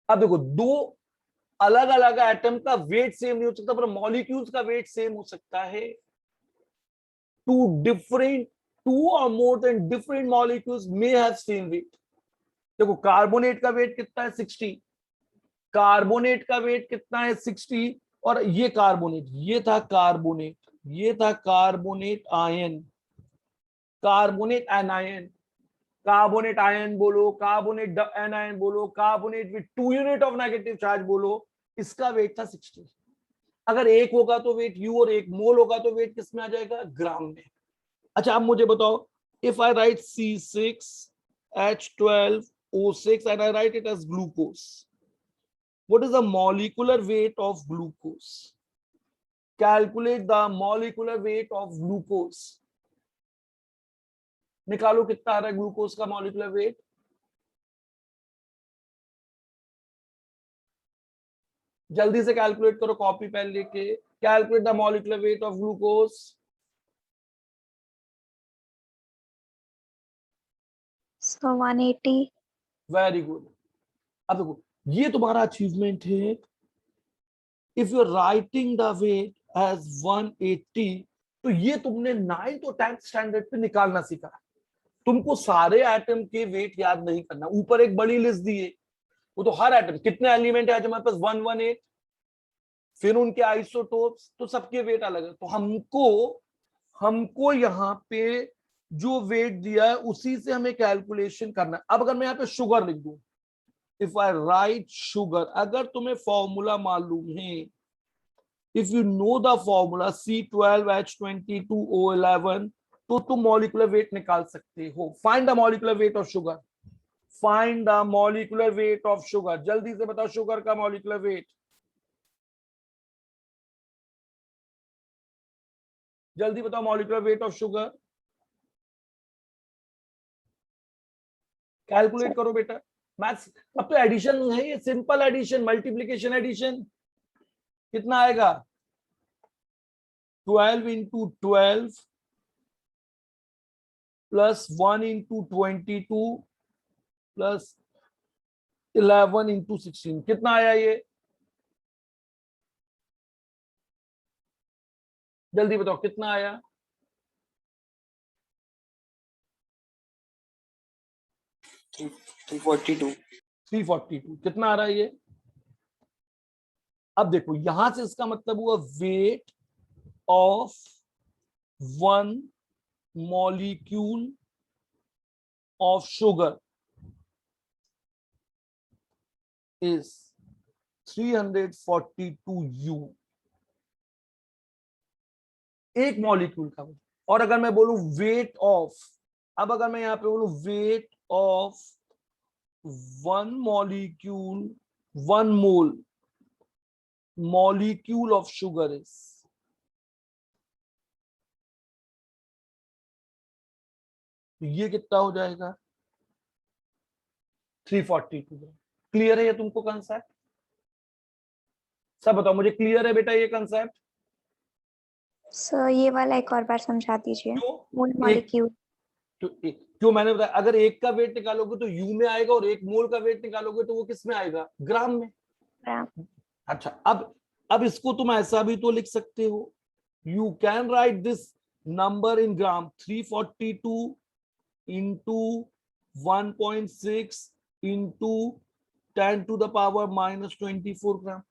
अब देखो, दो अलग अलग एटम का वेट सेम नहीं हो सकता, पर मॉलिक्यूल्स का वेट सेम हो सकता है। टू और more than different molecules may have same weight. देखो कार्बोनेट का वेट कितना है? 60। कार्बोनेट का वेट कितना है? 60। और ये कार्बोनेट, ये था कार्बोनेट, ये था carbonate ion, carbonate anion, carbonate ion बोलो, कार्बोनेट एनायन बोलो, carbonate with 2 unit of negative charge बोलो, इसका वेट था 60। अगर एक होगा तो वेट यू, और एक मोल होगा तो वेट किस में आ जाएगा? ग्राम में। अच्छा, अब मुझे बताओ, if I right C6H12O6 and I write it as glucose, what is the molecular weight of glucose? Calculate the molecular weight of glucose. निकालो कितना आ रहा है ग्लूकोज का मॉलिक्यूलर वेट। जल्दी से कैलकुलेट करो, कॉपी पेन लेके। Calculate the molecular weight of glucose. So 180. Very good. अब देखो ये तुम्हारा अचीवमेंट है। If you are writing the weight as 180, तो ये तुमने 9th और 10th स्टैंडर्ड पे निकालना सीखा। तुमको सारे एटम के वेट याद नहीं करना। ऊपर एक बड़ी लिस्ट दी है, वो तो हर एटम, कितने एलिमेंट है आज हमारे पास 118, फिर उनके आइसोटोप्स, तो सबके वेट अलग है। तो हमको यहाँ पे जो वेट दिया है उसी से हमें कैलकुलेशन करना है। अब अगर मैं यहाँ पे शुगर लिख दूं, इफ आई राइट शुगर, अगर तुम्हें फॉर्मूला मालूम है, if you know the formula C12H22O11, तो तुम मॉलिक्यूलर वेट निकाल सकते हो। Find the molecular weight of sugar. Find the molecular weight of sugar. जल्दी से बताओ शुगर का मॉलिक्यूलर वेट। जल्दी बताओ molecular weight of sugar. Calculate करो बेटा। मैथ्स अब तो एडिशन है, ये सिंपल एडिशन, मल्टीप्लीकेशन एडिशन। कितना आएगा? 12 into 12 plus 1 into 22 plus 11 into 16। कितना आया ये? जल्दी बताओ कितना आया? 342। 342। कितना आ रहा है ये? अब देखो यहां से इसका मतलब हुआ weight of one molecule of sugar is 342 U। एक मॉलिक्यूल का। और अगर मैं बोलूं वेट ऑफ, अब अगर मैं यहां पे बोलूं weight of one molecule, one mole molecule of sugar is, ये कितना हो जाएगा? 342। क्लियर है ये तुमको कंसेप्ट? सब बताओ मुझे, क्लियर है बेटा ये कंसेप्ट? सर ये वाला एक और बार समझा दीजिए। क्यों? मोल मॉलिक्यूल। क्यों मैंने बताया, अगर एक का वेट निकालोगे तो यू में आएगा, और एक मोल का वेट निकालोगे तो वो किस में आएगा? ग्राम में। अच्छा, अब इसको तुम ऐसा भी तो लिख सकते हो, you can write this number in gram. 342 into 1.6 into 10 to the power minus 24 ग्राम।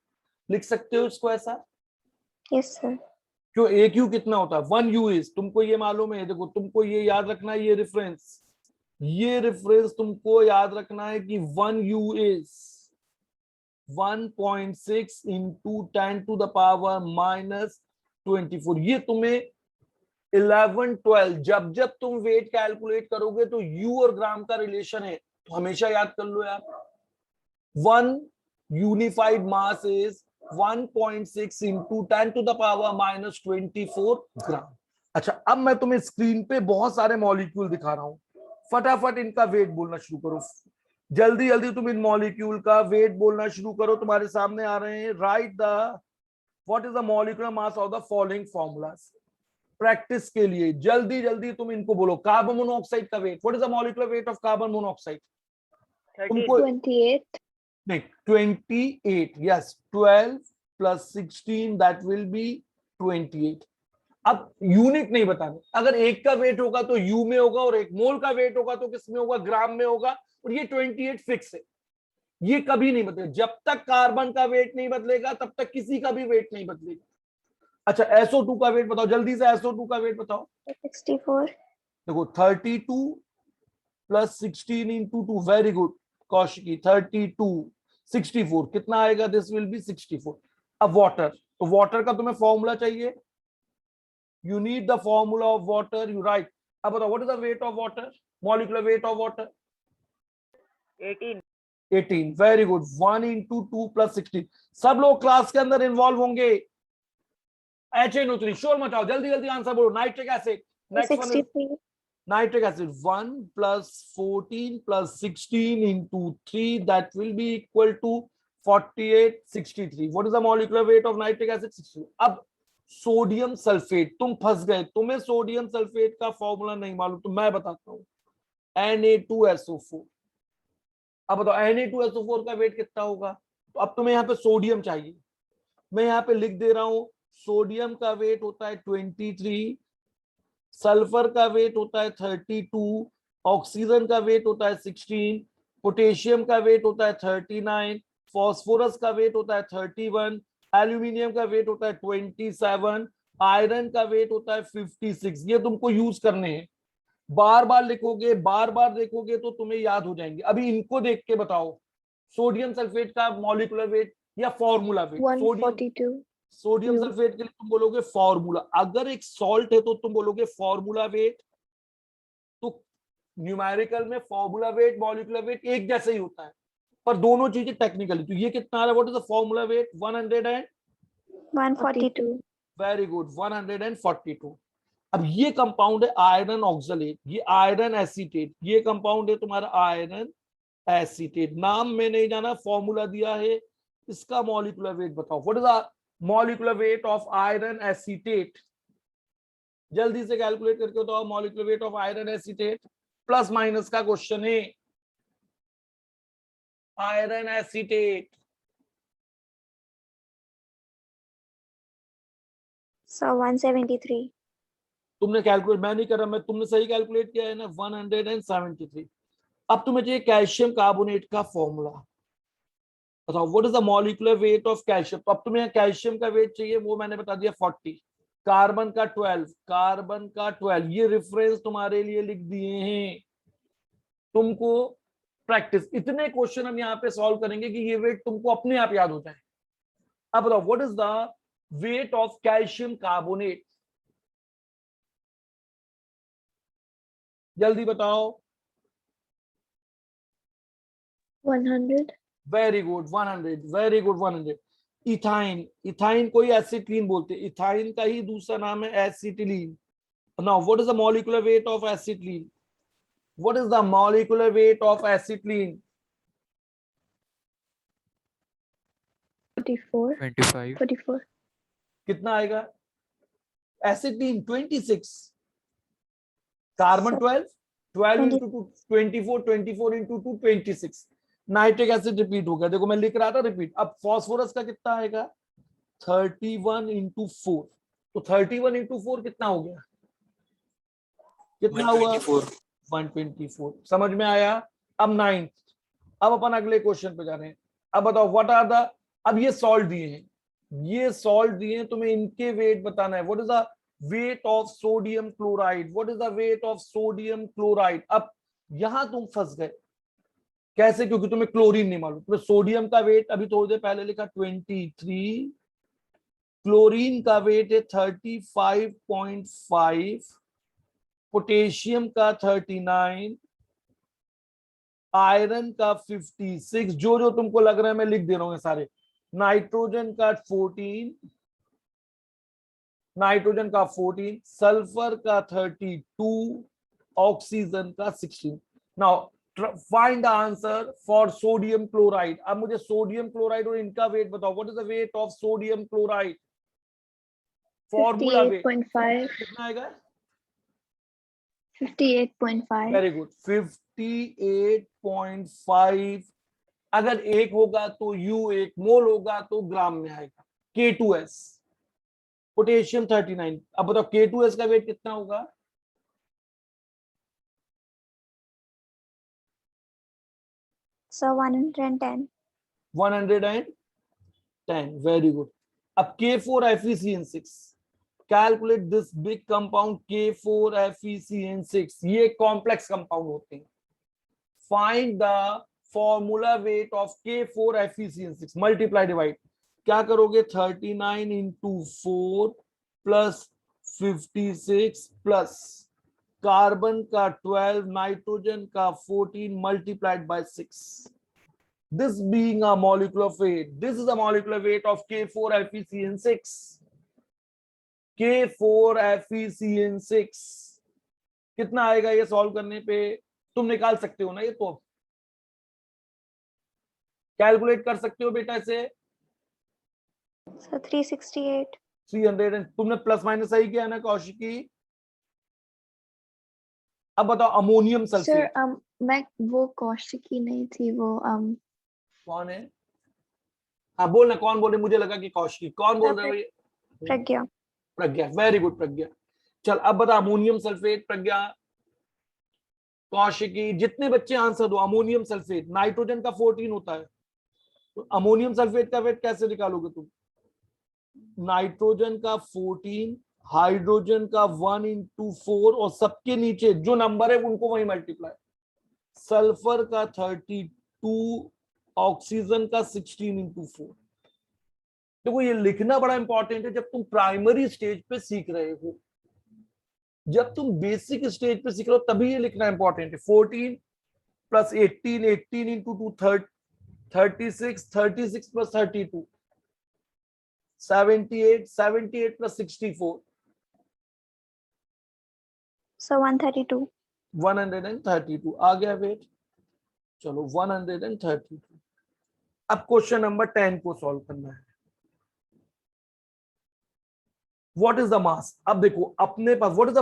लिख सकते हो इसको ऐसा? Yes sir. क्यों? एक यू कितना होता है? 1 U इज, तुमको ये मालूम है। देखो तुमको ये याद रखना है, ये रेफरेंस तुमको याद रखना है कि 1 U is 1.6 into 10 to the power minus 24। ये तुम्हें 11 12 जब तुम वेट कैलकुलेट करोगे तो यू और ग्राम का रिलेशन है, तो हमेशा याद कर लो यार। 1 unified mass is 1.6 into 10 to the power minus 24 ग्राम। अच्छा, अब मैं तुम्हें स्क्रीन पे बहुत सारे मॉलिक्यूल दिखा रहा हूं, फटाफट इनका वेट बोलना शुरू करो। जल्दी जल्दी तुम इन मॉलिक्यूल का वेट बोलना शुरू करो। तुम्हारे सामने आ रहे हैं। Write the what is the molecular mass of the following formulas. Practice के लिए जल्दी जल्दी तुम इनको बोलो। कार्बन मोनोऑक्साइड का weight, what is the molecular weight of carbon monoxide? 13। 28। नहीं, 28। Yes, 12 plus 16 that will be 28। अब यूनिट नहीं बताने। अगर एक का वेट होगा तो यू में होगा, और एक मोल का वेट होगा तो किस में होगा? ग्राम में होगा। और ये 28 फिक्स है, ये कभी नहीं बदलेगा। जब तक कार्बन का वेट नहीं बदलेगा तब तक किसी का भी वेट नहीं बदलेगा। अच्छा, SO2 का वेट बताओ, जल्दी से SO2 का वेट बताओ। 64। देखो 32 plus 16 into 2, very good Kaushiki. 32 64 कितना आएगा? This will be 64। अब वाटर, तो वाटर का तुम्हें फॉर्मूला चाहिए, you need the formula of water, you right. अब बताओ what is the weight of water, molecular weight of water? 18। 18, very good. 1 into 2 plus 16। सब लोग क्लास के अंदर इन्वॉल्व होंगे। HNO3 शोर मचाओ, जल्दी जल्दी आंसर बोलो। Nitric acid, next one is 63. nitric acid. 1 plus 14 plus 16 into 3, that will be equal to 48, 63. What is the molecular weight of nitric acid? 60. अब सोडियम सल्फेट, तुम फंस गए, तुम्हें सोडियम सल्फेट का फॉर्मूला नहीं मालूम, तो मैं बताता हूं। Na2SO4। अब बताओ Na2SO4 का वेट कितना होगा? तो अब तुम्हें यहाँ पे सोडियम चाहिए, मैं यहाँ पे लिख दे रहा हूं। सोडियम का वेट होता है 23, सल्फर का वेट होता है 32, ऑक्सीजन का वेट होता है 16, पोटेशियम का वेट होता है 39, फास्फोरस का वेट होता है 31, एल्यूमिनियम का वेट होता है 27, आयरन का वेट होता है 56। ये तुमको यूज करने हैं, बार बार लिखोगे, बार बार देखोगे तो तुम्हें याद हो जाएंगे। अभी इनको देख के बताओ सोडियम सल्फेट का मॉलिक्यूलर वेट या formula wait. Sodium 142. Sodium You. Sulphate के लिए तुम बोलोगे फॉर्मूला, अगर एक सॉल्ट है तो तुम बोलोगे फॉर्मूला वेट। तो न्यूमेरिकल में फॉर्मूला वेट मॉलिक्यूलर वेट एक जैसे ही होता है, पर दोनों चीजें टेक्निकली। तो ये कितना आ रहा है? What is the formula wait? 100 and 142. Very good 142। अब ये कंपाउंड है आयरन ऑक्सलेट, ये आयरन एसीटेट, ये कंपाउंड है तुम्हारा आयरन एसीटेट। नाम में नहीं जाना, फॉर्मूला दिया है, इसका मॉलिक्यूलर वेट बताओ। What is the molecular weight of iron acetate? जल्दी से कैलकुलेट करके बताओ molecular weight of iron acetate. Plus minus का क्वेश्चन है। Iron acetate So 173. तुमने कैलकुलेट, मैं नहीं कर रहा, मैं तुमने सही कैलकुलेट किया है ना, 173। अब तुम्हें चाहिए कैल्शियम कार्बोनेट का फॉर्मूला बताओ। What is the molecular weight of calcium? अब तुम्हें कैल्शियम का वेट चाहिए, वो मैंने बता दिया 40, कार्बन का 12, कार्बन का 12। ये रेफरेंस तुम्हारे लिए लिख दिए हैं तुमको। प्रैक्टिस, इतने क्वेश्चन हम यहाँ पे सॉल्व करेंगे कि ये वेट तुमको अपने आप याद हो जाए। अब बताओ what is the weight of calcium carbonate? जल्दी बताओ। 100. Very good 100, very good 100। Ethyne, ethyne को ही एसिटिलीन बोलते हैं, इथाइन का ही दूसरा नाम है acetylene. Now what is the molecular weight of acetylene? What is the molecular weight of acetylene? 44. 25. 44. कितना आएगा? Acetylene 26, carbon 12, 12 into 2 24, 24 into 2 26। Nitric acid repeat हो गया, देखो मैं लिख रहा था रिपीट। अब फॉस्फोरस का कितना आएगा? 31 इंटू 4। तो 31 इंटू 4 कितना हो गया? कितना हुआ? 124. 124। समझ में आया? अब 9th, अब अपन अगले क्वेश्चन पे जा रहे हैं। अब बताओ व्हाट आर द, अब ये सॉल्ट दिए हैं, ये सॉल्ट दिए हैं, तुम्हें इनके वेट बताना है। What is the weight of sodium chloride? What is the weight of sodium chloride? अब यहां तुम फंस गए, कैसे? क्योंकि तुम्हें क्लोरीन नहीं मालूम। तुम्हें सोडियम का वेट अभी थोड़ी देर पहले लिखा 23, क्लोरीन का वेट है 35.5, पोटेशियम का 39, आयरन का 56। जो जो तुमको लग रहा है मैं लिख दे रहा हूं सारे। नाइट्रोजन का 14, नाइट्रोजन का 14, सल्फर का 32, ऑक्सीजन का 16। Now find the answer for sodium chloride. अब मुझे सोडियम क्लोराइड और इनका वेट बताओ। What is the weight of sodium chloride? Formula wait 58.5. कितना आएगा? 58.5. Very good 58.5। अगर एक होगा तो यू, एक मोल होगा तो ग्राम में आएगा। K2S, potassium 39। अब बताओ K2S का वेट कितना होगा? So 110. 110, very good. अब K4FeCN6, calculate this big compound K4FeCN6। ये कॉम्प्लेक्स कंपाउंड होते हैं। Find the formula weight of K4FeCN6, multiply divide. क्या करोगे? 39 इंटू 4 प्लस 56 प्लस कार्बन का 12, नाइट्रोजन का 14 multiplied by 6। This being a molecular weight, this is a molecular weight of K4FeCN6. K4FeCN6 कितना आएगा ये सॉल्व करने पे? तुम निकाल सकते हो ना, ये तो कैलकुलेट कर सकते हो बेटा इसे। So 368. 300 तुमने प्लस माइनस सही किया ना कौशिकी? अब बताओ अमोनियम सर सल्फेट मैं वो कौशिकी नहीं थी, वो कौन है? हाँ बोलना, कौन बोल रहे? मुझे लगा कि कौशिकी। कौन बोल रहे हो? ये Pragya. प्रज्ञा, वेरी गुड प्रज्ञा। चल अब बता अमोनियम सल्फेट। प्रज्ञा, कौशिकी, जितने बच्चे आंसर दो। अमोनियम सल्फेट नाइट्रोजन का 14 होता है, तो अमोनियम सल्फेट का वेट कैसे निकालोगे तुम? नाइट्रोजन का 14, हाइड्रोजन का 1 into 4 और सबके नीचे जो नंबर है उनको वही मल्टीप्लाई। सल्फर का 32, ऑक्सीजन का 16 into 4। देखो ये लिखना बड़ा इंपॉर्टेंट है जब तुम प्राइमरी स्टेज पे सीख रहे हो। जब तुम बेसिक स्टेज पे सीख रहे हो तभी ये लिखना इंपॉर्टेंट है। 14 plus 18, 18 into 2 36, 36 plus 32 78, 78 plus 64 So 132. 132 आ गया वेट। चलो 132। अब क्वेश्चन नंबर 10 को सॉल्व करना है। What is the mass? अब देखो अपने पास what is the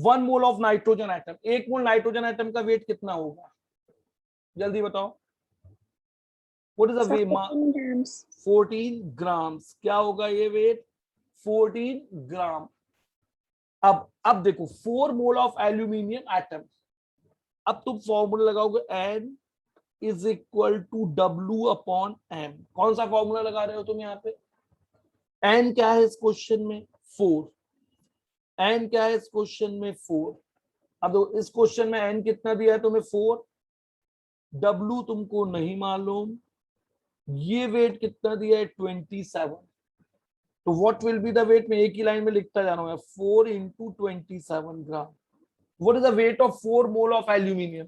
1 mole of nitrogen atom. 1 mole nitrogen atom का वेट कितना होगा? जल्दी बताओ। What is the So weight? 14 grams. 14 grams. क्या होगा ये वेट? 14 ग्राम। अब देखो 4 मोल ऑफ एल्यूमिनियम एटम। अब तुम फॉर्मूला लगाओगे N is equal to W/M। कौन सा फॉर्मूला लगा रहे हो तुम यहाँ पे? N क्या है इस क्वेश्चन में? 4। N क्या है इस क्वेश्चन में? 4। अब देखो इस क्वेश्चन में N कितना दिया है तुम्हें? 4। W तुमको नहीं मालूम। ये वेट कितना दिया है? 27। तो what will be the weight? में एक ही लाइन में लिखता जा रहा हूं 4 into 27 gram. What is the weight of 4 mole of aluminium?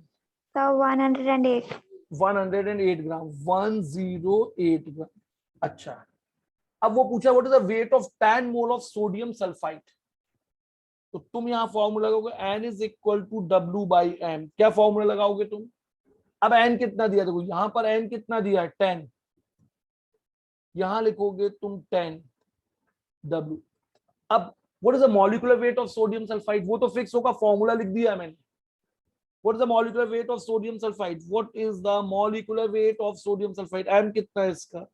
So 108. 108 ग्राम। 108 ग्राम। अच्छा, अब वो पूछा what is the weight of 10 mole of sodium sulphide. तो तुम यहाँ फॉर्मूला लगाओगे N is equal to W/M। क्या फॉर्मूला लगाओगे तुम? अब N कितना दिया? देखो यहाँ पर N कितना दिया है? 10। यहां लिखोगे तुम 10 W। अब what is the molecular weight of sodium sulphide? वो तो फिक्स होगा, फॉर्मूला लिख दिया है मैंने। What is the molecular weight of sodium sulphide? What is the molecular weight of sodium sulphide? M कितना है इसका?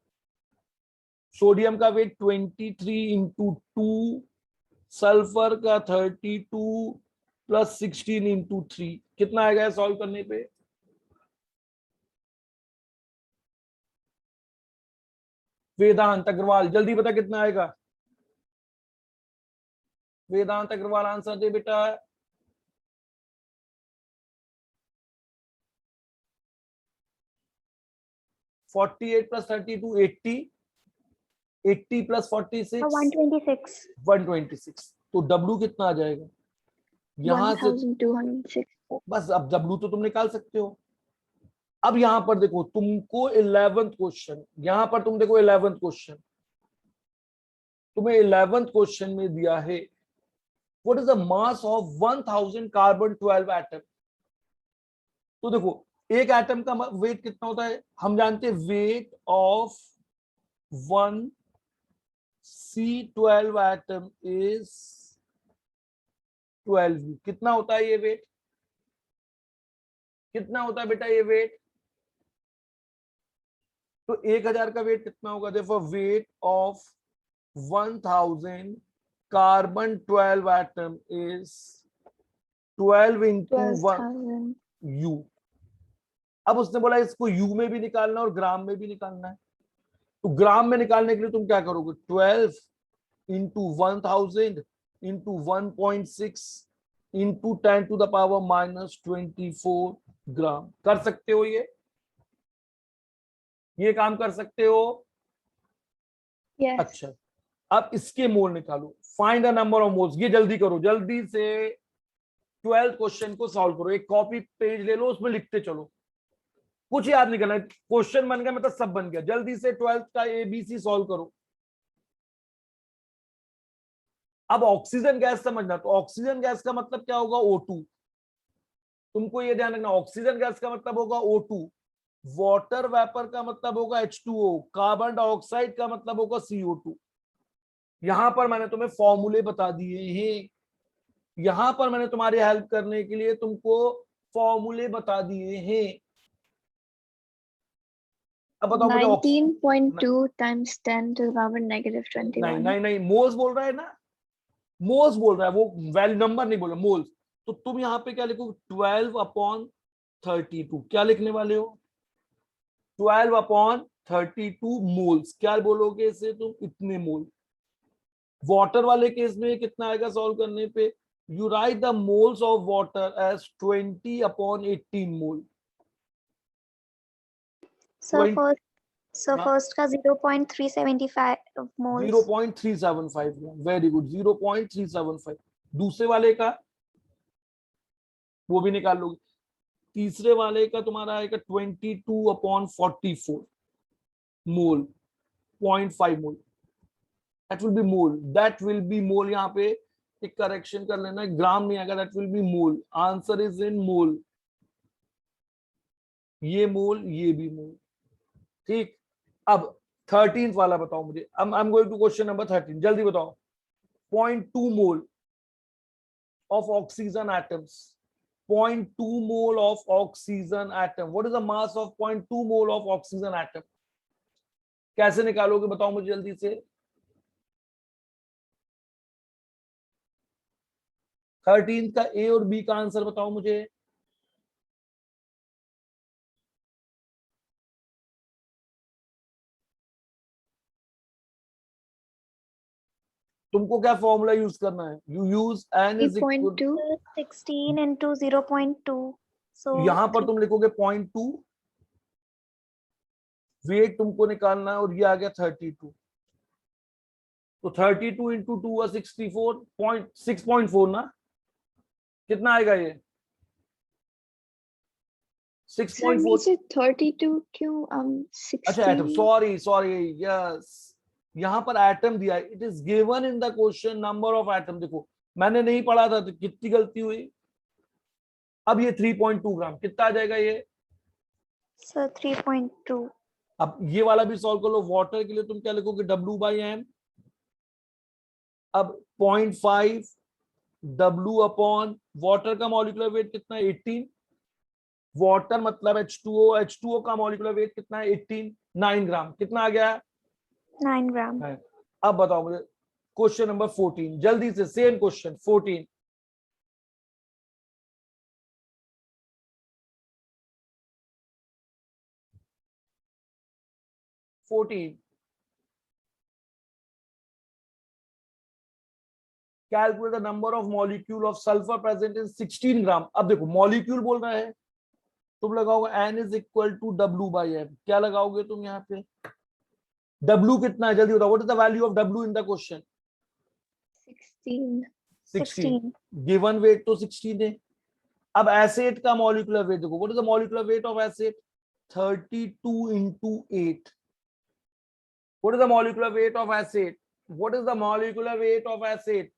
सोडियम का वेट 23 into 2, सल्फर का 32 प्लस 16 into 3 कितना आएगा सॉल्व करने पे? वेदांत अग्रवाल जल्दी बता कितना आएगा? वेदांत अग्रवाल आंसर दे बेटा। $48 plus 32 80, 80 plus 46 So 126. 126। तो W कितना आ जाएगा यहां से? 1206. बस अब W तो तुम निकाल सकते हो। अब यहां पर देखो तुमको 11th क्वेश्चन, यहां पर तुम देखो 11th क्वेश्चन, तुम्हें 11th क्वेश्चन में दिया है what is the mass of 1000 carbon 12 atom. तो देखो एक एटम का वेट कितना होता है? हम जानते हैं wait of 1 C12 atom is 12U। कितना होता है ये वेट? कितना होता है बेटा ये वेट? तो 1000 का वेट कितना होगा? देखो weight of 1000 carbon 12 atom is 12 into 1 12,000. U। अब उसने बोला इसको U में भी निकालना और ग्राम में भी निकालना है। तो ग्राम में निकालने के लिए तुम क्या करोगे? 12 into 1000 into 1.6 into 10 to the power minus 24 ग्राम। कर सकते हो ये काम कर सकते हो? Yes. अच्छा, अब इसके मोल निकालो। Find the number of moles. ये जल्दी करो, जल्दी से 12th क्वेश्चन को सॉल्व करो। एक कॉपी पेज ले लो, उसमें लिखते चलो। कुछ याद नहीं करना, क्वेश्चन बन गया मतलब सब बन गया। जल्दी से 12th का ABC सॉल्व करो। अब ऑक्सीजन गैस समझना, तो ऑक्सीजन गैस का मतलब क्या होगा, O2। तुमको ये ध्यान रखना, ऑक्सीजन गैस का मतलब होगा O2, वाटर वेपर का मतलब होगा H2O, कार्बन डाइऑक्साइड का मतलब होगा CO2। यहां पर मैंने तुम्हें फॉर्मूले बता दिए हैं, यहां पर मैंने तुम्हारी हेल्प करने के लिए तुमको फॉर्मूले बता दिए हैं। अब बताओ मुझे 19.2 times 10 to the power negative नहीं 21. नहीं नहीं, मोल्स बोल रहा है ना, मोल्स बोल रहा है, वो वैल्यू नंबर नहीं बोल रहा, मोल्स। तो तुम यहाँ पे क्या लिखोगे, 12/32। क्या लिखने वाले हो, 12/32 मोल्स। क्या बोलोगे इसे तुम, इतने मोल। वाटर वाले केस में कितना आएगा सॉल्व करने पे, you write the moles of water as 20/18 mole. So 20 first, so हाँ, first का 0.375 moles. 0.375, very good, 0.375। दूसरे वाले का वो भी निकाल लोगे। तीसरे वाले का तुम्हारा आएगा 22/44 mole, 0.5 mole. That will be mole, that will be mole. यहाँ पे एक करेक्शन कर लेना, ग्राम नहीं आएगा, that will be mole. Answer is in mole, ये मोल ये भी मोल। ठीक, अब 13th वाला बताओ मुझे। I am going to question number 13, जल्दी बताओ। 0.2 मोल of oxygen atoms, 0.2 mole of oxygen atom. What is the mass of 0.2 mole of oxygen atom? कैसे निकालोगे बताओ मुझे जल्दी से। 13 का ए और बी का आंसर बताओ मुझे। तुमको क्या फॉर्मूला यूज करना है, you use N is equal, 3.2. 16 into 0.2. So यहां पर तुम लिखोगे 0.2, वेट तुमको निकालना है, और ये आ गया 32। तो 32 इंटू 2 6.4 ना, कितना आएगा ये, Sir, 6.4। नीचे 32 क्यों? अच्छा एटम, 16. सॉरी सॉरी, यस, यहां पर एटम दिया है, it is given in the question number of atom. देखो मैंने नहीं पढ़ा था तो कितनी गलती हुई। अब ये 3.2 ग्राम कितना आ जाएगा ये। so 3.2. अब ये वाला भी सॉल्व कर लो। वाटर के लिए तुम क्या लिखोगे, W/M। अब 0.5 W अपॉन वाटर का मॉलिक्यूलर वेट कितना है, 18। वाटर मतलब H2O, H2O का मॉलिक्यूलर वेट कितना है, 18, 9 ग्राम। कितना आ गया, 9 gram. है। अब बताओ मुझे क्वेश्चन नंबर 14, जल्दी से, same question 14। Calculate the number of molecule of sulphur present in 16 ग्राम। अब देखो मॉलिक्यूल बोल रहा है, तुम लगाओगे N is equal to W/M। क्या लगाओगे तुम यहाँ पे, W कितना है जल्दी बताओ, what is the value of W in the question. 16. 16, given weight तो 16 है। अब एसिड का मॉलिक्यूलर वेट देखो, what is the molecular weight of acid, 32 into 8। What is the molecular weight of acid, what is the molecular weight of acid,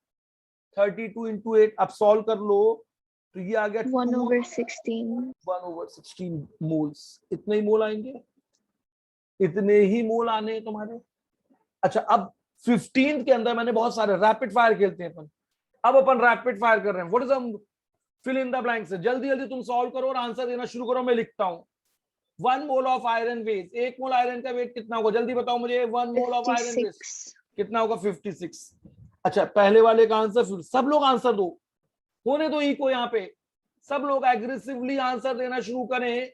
32 into 8। अब solve कर लो तो ये आ गया 1/16. 1/16 मोल्स। इतने ही मोल आएंगे, इतने ही मोल आने हैं तुम्हारे। अच्छा अब 15 के अंदर मैंने बहुत सारे रैपिड फायर खेलते हैं अपन। अब अपन रैपिड फायर कर रहे हैं, what is fill in the blanks. जल्दी जल्दी तुम सॉल्व करो और आंसर देना शुरू करो, मैं लिखता हूं। 1 mole of iron weight, 1 mole iron का वेट कितना होगा जल्दी बताओ मुझे। 1 मोल ऑफ आयरन वेट 56. कितना होगा, 56। अच्छा पहले वाले का आंसर, सब लोग आंसर दो, होने दो इको यहाँ पे, सब लोग एग्रेसिवली आंसर देना शुरू करें।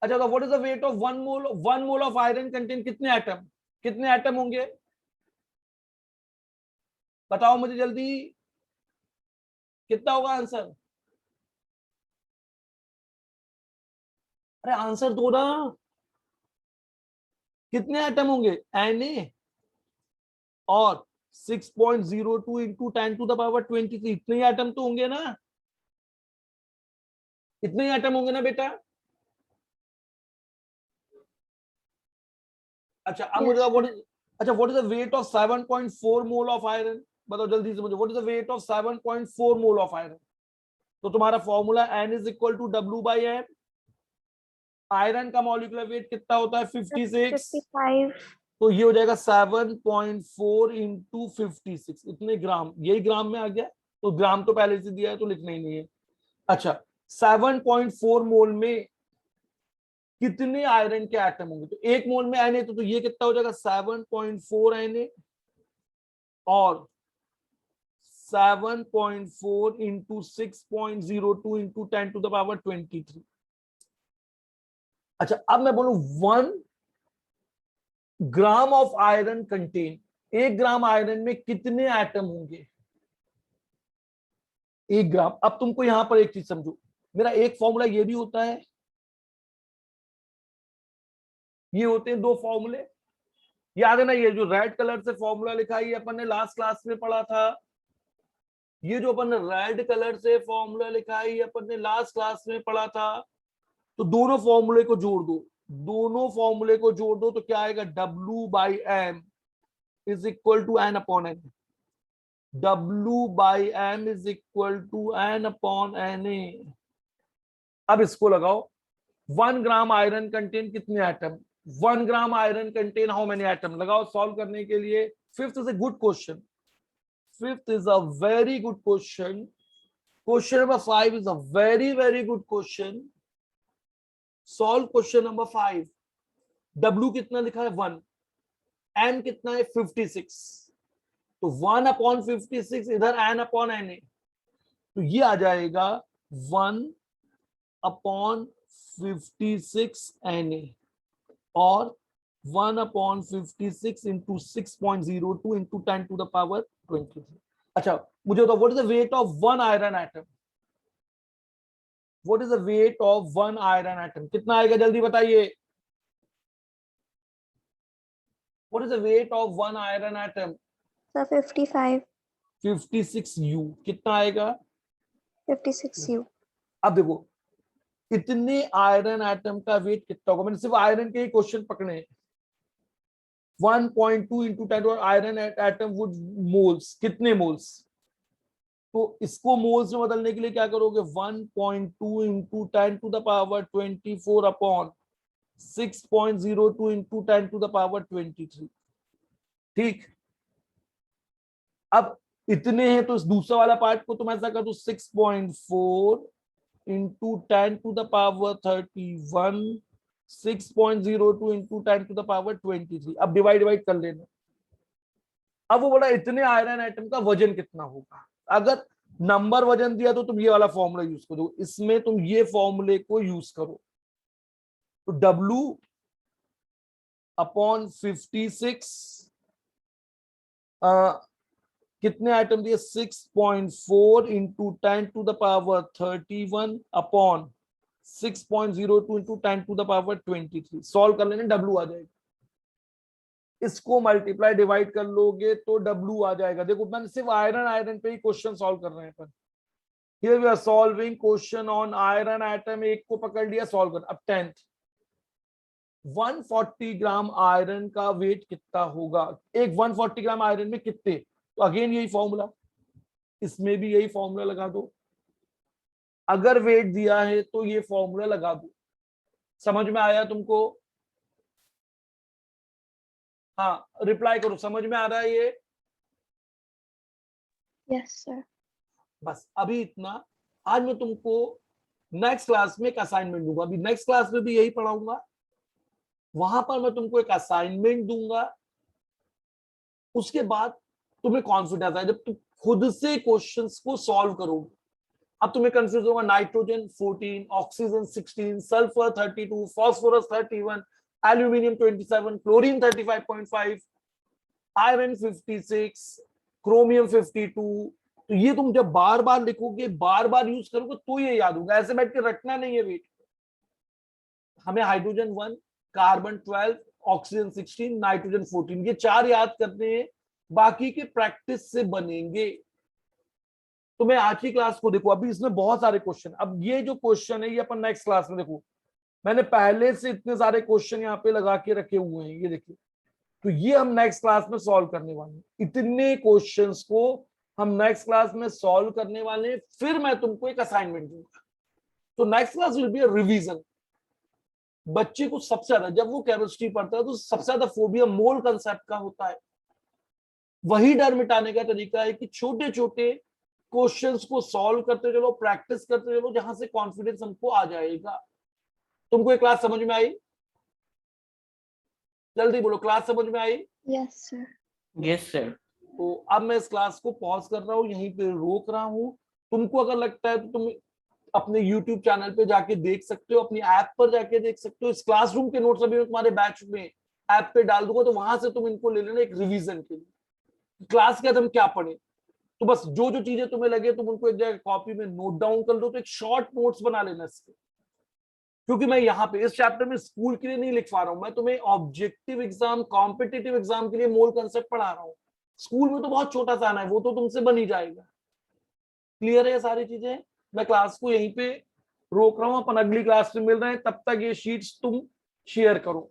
अच्छा तो what is the weight of 1 mole of iron contain कितने एटम, कितने एटम होंगे बताओ मुझे जल्दी, कितना होगा आंसर। अरे आंसर दो ना, कितने एटम होंगे, Na और 6.02 इंटू 10⁻23, इतने ही एटम तो होंगे ना, इतने ही एटम होंगे ना बेटा। अच्छा अब Yes, मुझे sir. What is the weight of 7.4 mole of iron, बताओ जल्दी से मुझे, what is the weight of 7.4 mole of iron. तो तुम्हारा formula N is equal to W/M। Iron का मॉलिक्यूलर वेट कितना होता है 56, 55. तो ये हो जाएगा 7.4 इंटू 56, इतने ग्राम, यही ग्राम में आ गया, तो ग्राम तो पहले से दिया है तो लिखना ही नहीं है। अच्छा 7.4 मोल में कितने आयरन के एटम होंगे, तो एक मोल में Na, तो ये कितना हो जाएगा 7.4 Na और 7.4 into 6.02 into 10 to the power 23। अच्छा अब मैं बोलूं 1 gram of iron contain, 1 gram iron में कितने एटम होंगे 1 ग्राम। अब तुमको यहां पर एक चीज समझो, मेरा एक फॉर्मूला ये भी होता है, ये होते हैं 2 फॉर्मूले, याद है ना, ये जो रेड कलर से फॉर्मूला लिखा है ये अपन ने लास्ट क्लास में पढ़ा था, ये जो अपन ने रेड कलर से फॉर्मूला लिखा है ये अपन ने लास्ट क्लास में पढ़ा था। तो दोनों फॉर्मूले को जोड़ दो, दोनों फॉर्मूले को जोड़ दो तो क्या आएगा W/M is equal to N upon N। W/M is equal to N upon Na। अब इसको लगाओ, 1 ग्राम आयरन कंटेन कितने atom, 1 gram iron contain how many atom, लगाओ सॉल्व करने के लिए। Fifth is a good question, fifth is a very good question. Question number 5 is a very good question. Solve question number 5. W कितना लिखा है 1, N कितना है 56, तो 1 अपॉन 56 इधर N अपॉन Na, तो ये आ जाएगा 1 अपॉन 56 Na और 1 upon 56 into 6.02 into 10 to the power 23। अच्छा मुझे बताओ what is the weight of 1 iron atom, what is the weight of 1 iron atom, कितना आएगा जल्दी बताइए, what is the weight of 1 iron atom. Sir, 55. 56U कितना आएगा। 56U. अब देखो इतने आयरन एटम का वेट कितना होगा, मैंने सिर्फ आयरन के ही क्वेश्चन पकड़े हैं। 1.2 इंटू 10 और आयरन एटम वुड मोल्स, कितने मोल्स, तो इसको मोल्स में बदलने के लिए क्या करोगे 1.2 into 10 to the power 24 upon 6.02 into 10 to the power 23। ठीक, अब इतने हैं तो इस दूसरा वाला पार्ट को तुम ऐसा कर दो 6.4 into 10 to the power 31, 6.02 into 10 to the power 23। अब डिवाइड कर लेना। अब वो बड़ा इतने आयरन एटम का वजन कितना होगा, अगर नंबर वजन दिया तो तुम ये वाला फॉर्मूला यूज करो, इसमें तुम ये फॉर्मूले को यूज करो, तो W अपॉन 56 कितने आइटम दिए 6.4 into 10 to the power 31 upon 6.02 into 10 to the power 23। Solve कर लेने W आ जाएगा, इसको मल्टीप्लाई डिवाइड कर लोगे तो W आ जाएगा। देखो मैंने सिर्फ आयरन पे ही क्वेश्चन सॉल्व कर रहे हैं अपन। Here we are solving question on iron atom, एक को पकड़ लिया सॉल्व कर। अब 10th 140 ग्राम आयरन का वेट कितना होगा, एक 140 ग्राम आयरन में कितने, तो अगेन यही फॉर्मूला, इसमें भी यही फॉर्मूला लगा दो, अगर वेट दिया है तो ये फॉर्मूला लगा दो। समझ में आया तुमको, हाँ रिप्लाई करो, समझ में आ रहा है ये, Yes, sir. बस अभी इतना। आज मैं तुमको नेक्स्ट क्लास में एक असाइनमेंट दूंगा, अभी नेक्स्ट क्लास में भी यही पढ़ाऊंगा, वहां पर मैं तुमको एक असाइनमेंट दूंगा, उसके बाद तुम्हें कॉन्फिडेंस आए जब तुम खुद से क्वेश्चंस को सॉल्व करोगे। अब तुम्हें कंफ्यूज होगा, nitrogen 14, oxygen 16, sulphur 32, phosphorus 31, aluminium 27, chlorine 35.5, iron 56, chromium 52। तो ये तुम जब बार बार लिखोगे, बार बार यूज करोगे तो ये याद होगा, ऐसे बैठ के रटना नहीं है वेट। हमें हाइड्रोजन 1, कार्बन 12, ऑक्सीजन 16, नाइट्रोजन 14, ये 4 याद करने हैं, बाकी के प्रैक्टिस से बनेंगे। तो मैं आज की क्लास को देखो, अभी इसमें बहुत सारे क्वेश्चन, अब ये जो क्वेश्चन है ये अपन नेक्स्ट क्लास में देखो, मैंने पहले से इतने सारे क्वेश्चन यहाँ पे लगा के रखे हुए हैं, ये देखिए तो ये हम नेक्स्ट क्लास में सॉल्व करने वाले हैं, इतने क्वेश्चंस को हम नेक्स्ट क्लास में सॉल्व करने वाले हैं, फिर मैं तुमको एक असाइनमेंट दूंगा। तो next class will be a revision. बच्चे को सबसे ज्यादा जब वो केमिस्ट्री पढ़ता है तो सबसे ज्यादा फोबिया मोल कंसेप्ट का होता है। वही डर मिटाने का तरीका है कि छोटे छोटे क्वेश्चंस को सॉल्व करते चलो, प्रैक्टिस करते चलो, जहां से कॉन्फिडेंस हमको आ जाएगा। तुमको ये क्लास समझ में आई? जल्दी बोलो, क्लास समझ में आई? Yes, sir. Yes, sir. तो अब मैं इस क्लास को पॉज कर रहा हूँ, यहीं पे रोक रहा हूँ। तुमको अगर लगता है तो तुम अपने YouTube चैनल पे जाके देख सकते हो, अपनी ऐप पर जाके देख सकते हो। इस क्लासरूम के नोट्स अभी मैं तुम्हारे बैच में ऐप पे डाल दूंगा, तो वहां से तुम इनको ले लेना एक रिवीजन के लिए। क्लास के बाद हम क्या पढ़े, तो बस जो जो चीजें तुम्हें लगे तुम उनको एक जगह कॉपी में नोट डाउन कर लो, तो एक शॉर्ट नोट्स बना लेना इसके। क्योंकि मैं यहाँ पे इस चैप्टर में स्कूल के लिए नहीं लिखवा रहा हूं, मैं तुम्हें ऑब्जेक्टिव एग्जाम, कॉम्पिटिटिव एग्जाम के लिए मोल कंसेप्ट पढ़ा रहा हूँ। स्कूल में तो बहुत छोटा सा आना है, वो तो तुमसे बन ही जाएगा। क्लियर है ये सारी चीजें? मैं क्लास को यहीं पे रोक रहा हूं, अपन अगली क्लास में मिल रहे हैं, तब तक ये शीट्स तुम शेयर करो।